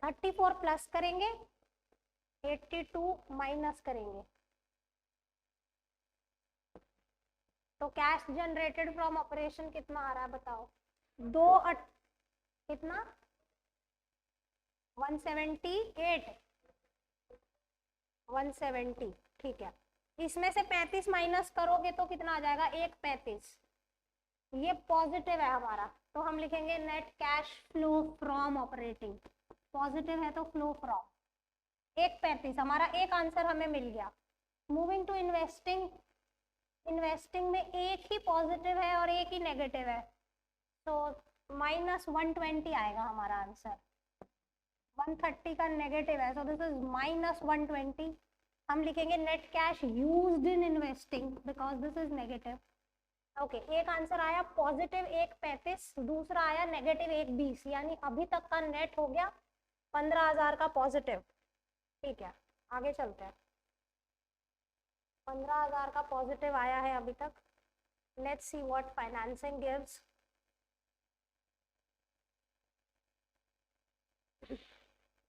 34 प्लस करेंगे, 82 माइनस करेंगे, तो कैश जनरेटेड फ्रॉम ऑपरेशन कितना आ रहा है बताओ? कितना 178 170, ठीक है। इसमें से 35 माइनस करोगे तो कितना आ जाएगा? 135। ये पॉजिटिव है हमारा, तो हम लिखेंगे net cash flow from operating. Positive है तो फ्लो फ्रॉम 135, हमारा एक आंसर हमें मिल गया। मूविंग टू इन्वेस्टिंग, इन्वेस्टिंग में एक ही पॉजिटिव है और एक ही नेगेटिव है, तो -120 आएगा हमारा आंसर। 130 का नेगेटिव है, सो दिस इज -120। हम लिखेंगे net cash used in investing because this is negative. Okay, एक आंसर आया पॉजिटिव 135, दूसरा आया नेगेटिव 120, यानी अभी तक का नेट हो गया 15,000 का पॉजिटिव। ठीक है, आगे चलते हैं। 15,000 का पॉजिटिव आया है अभी तक। Let's see what financing gives.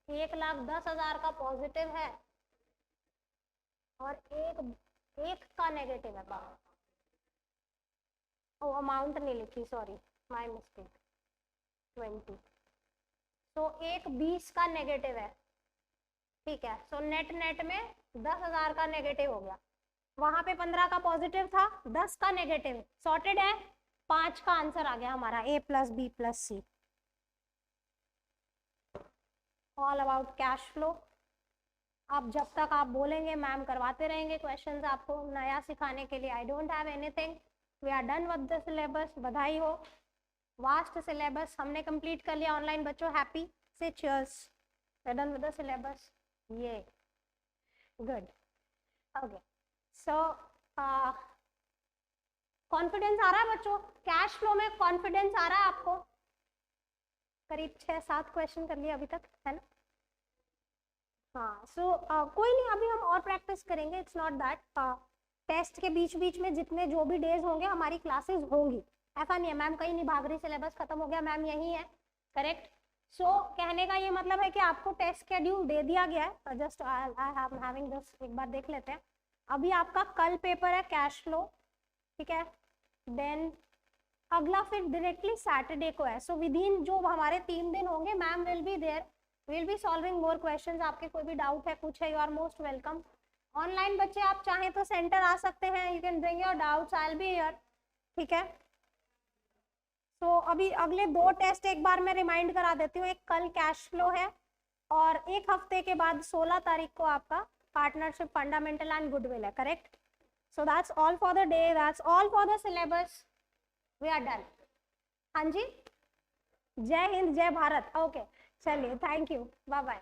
1,10,000 का पॉजिटिव है और एक का नेगेटिव है। ओ, अमाउंट नहीं लिखी, सॉरी, माय मिस्टेक, 20। तो 1,20 का नेगेटिव है, ठीक है। सो नेट में 10,000 का नेगेटिव हो गया। वहां पे 15 का पॉजिटिव था, 10 का नेगेटिव, सॉर्टेड है। 5 का आंसर आ गया हमारा, A + B + C। All about cash flow. अब जब तक आप बोलेंगे मैम करवाते रहेंगे क्वेश्चंस आपको नया सिखाने के लिए। I don't have anything, we are done with the syllabus. बधाई हो, वास्ट सिलेबस हमने कंप्लीट कर लिया। ऑनलाइन बच्चों हैप्पी से cheers, we are done with the syllabus. ये गुड, ओके। सो कॉन्फिडेंस आ रहा है बच्चों? कैश फ्लो में कॉन्फिडेंस आ रहा है आपको? करीब 6-7 क्वेश्चन कर लिए अभी तक, है ना? हाँ, सो कोई नहीं, अभी हम और प्रैक्टिस करेंगे। इट्स नॉट दैट, टेस्ट के बीच बीच में जितने जो भी डेज होंगे हमारी क्लासेस होंगी। ऐसा नहीं है मैम कहीं नहीं भाग रही, सिलेबस खत्म हो गया, मैम यही है, करेक्ट। सो कहने का ये मतलब है कि आपको टेस्ट शेड्यूल दे दिया गया है। Just I am having this, एक बार देख लेते हैं। अभी आपका कल पेपर है कैश फ्लो, ठीक है। देन अगला फिर डायरेक्टली सैटरडे को है। सो विद इन जो हमारे 3 दिन होंगे, ma'am will be there, will be solving more questions. आपके कोई भी डाउट है, कुछ है, you are most welcome. Online बच्चे आप चाहें तो सेंटर आ सकते हैं, you can bring your doubts, I will be here, ठीक है। सो अभी अगले 2 टेस्ट एक बार मैं रिमाइंड करा देती हूँ। एक कल कैश फ्लो है और एक हफ्ते के बाद 16 तारीख को आपका पार्टनरशिप फंडामेंटल एंड गुडविल है, correct. So that's all for the day, that's all for the syllabus, we are done. हाँ जी, जय हिंद जय भारत। ओके, चलिए, थैंक यू, बाय बाय।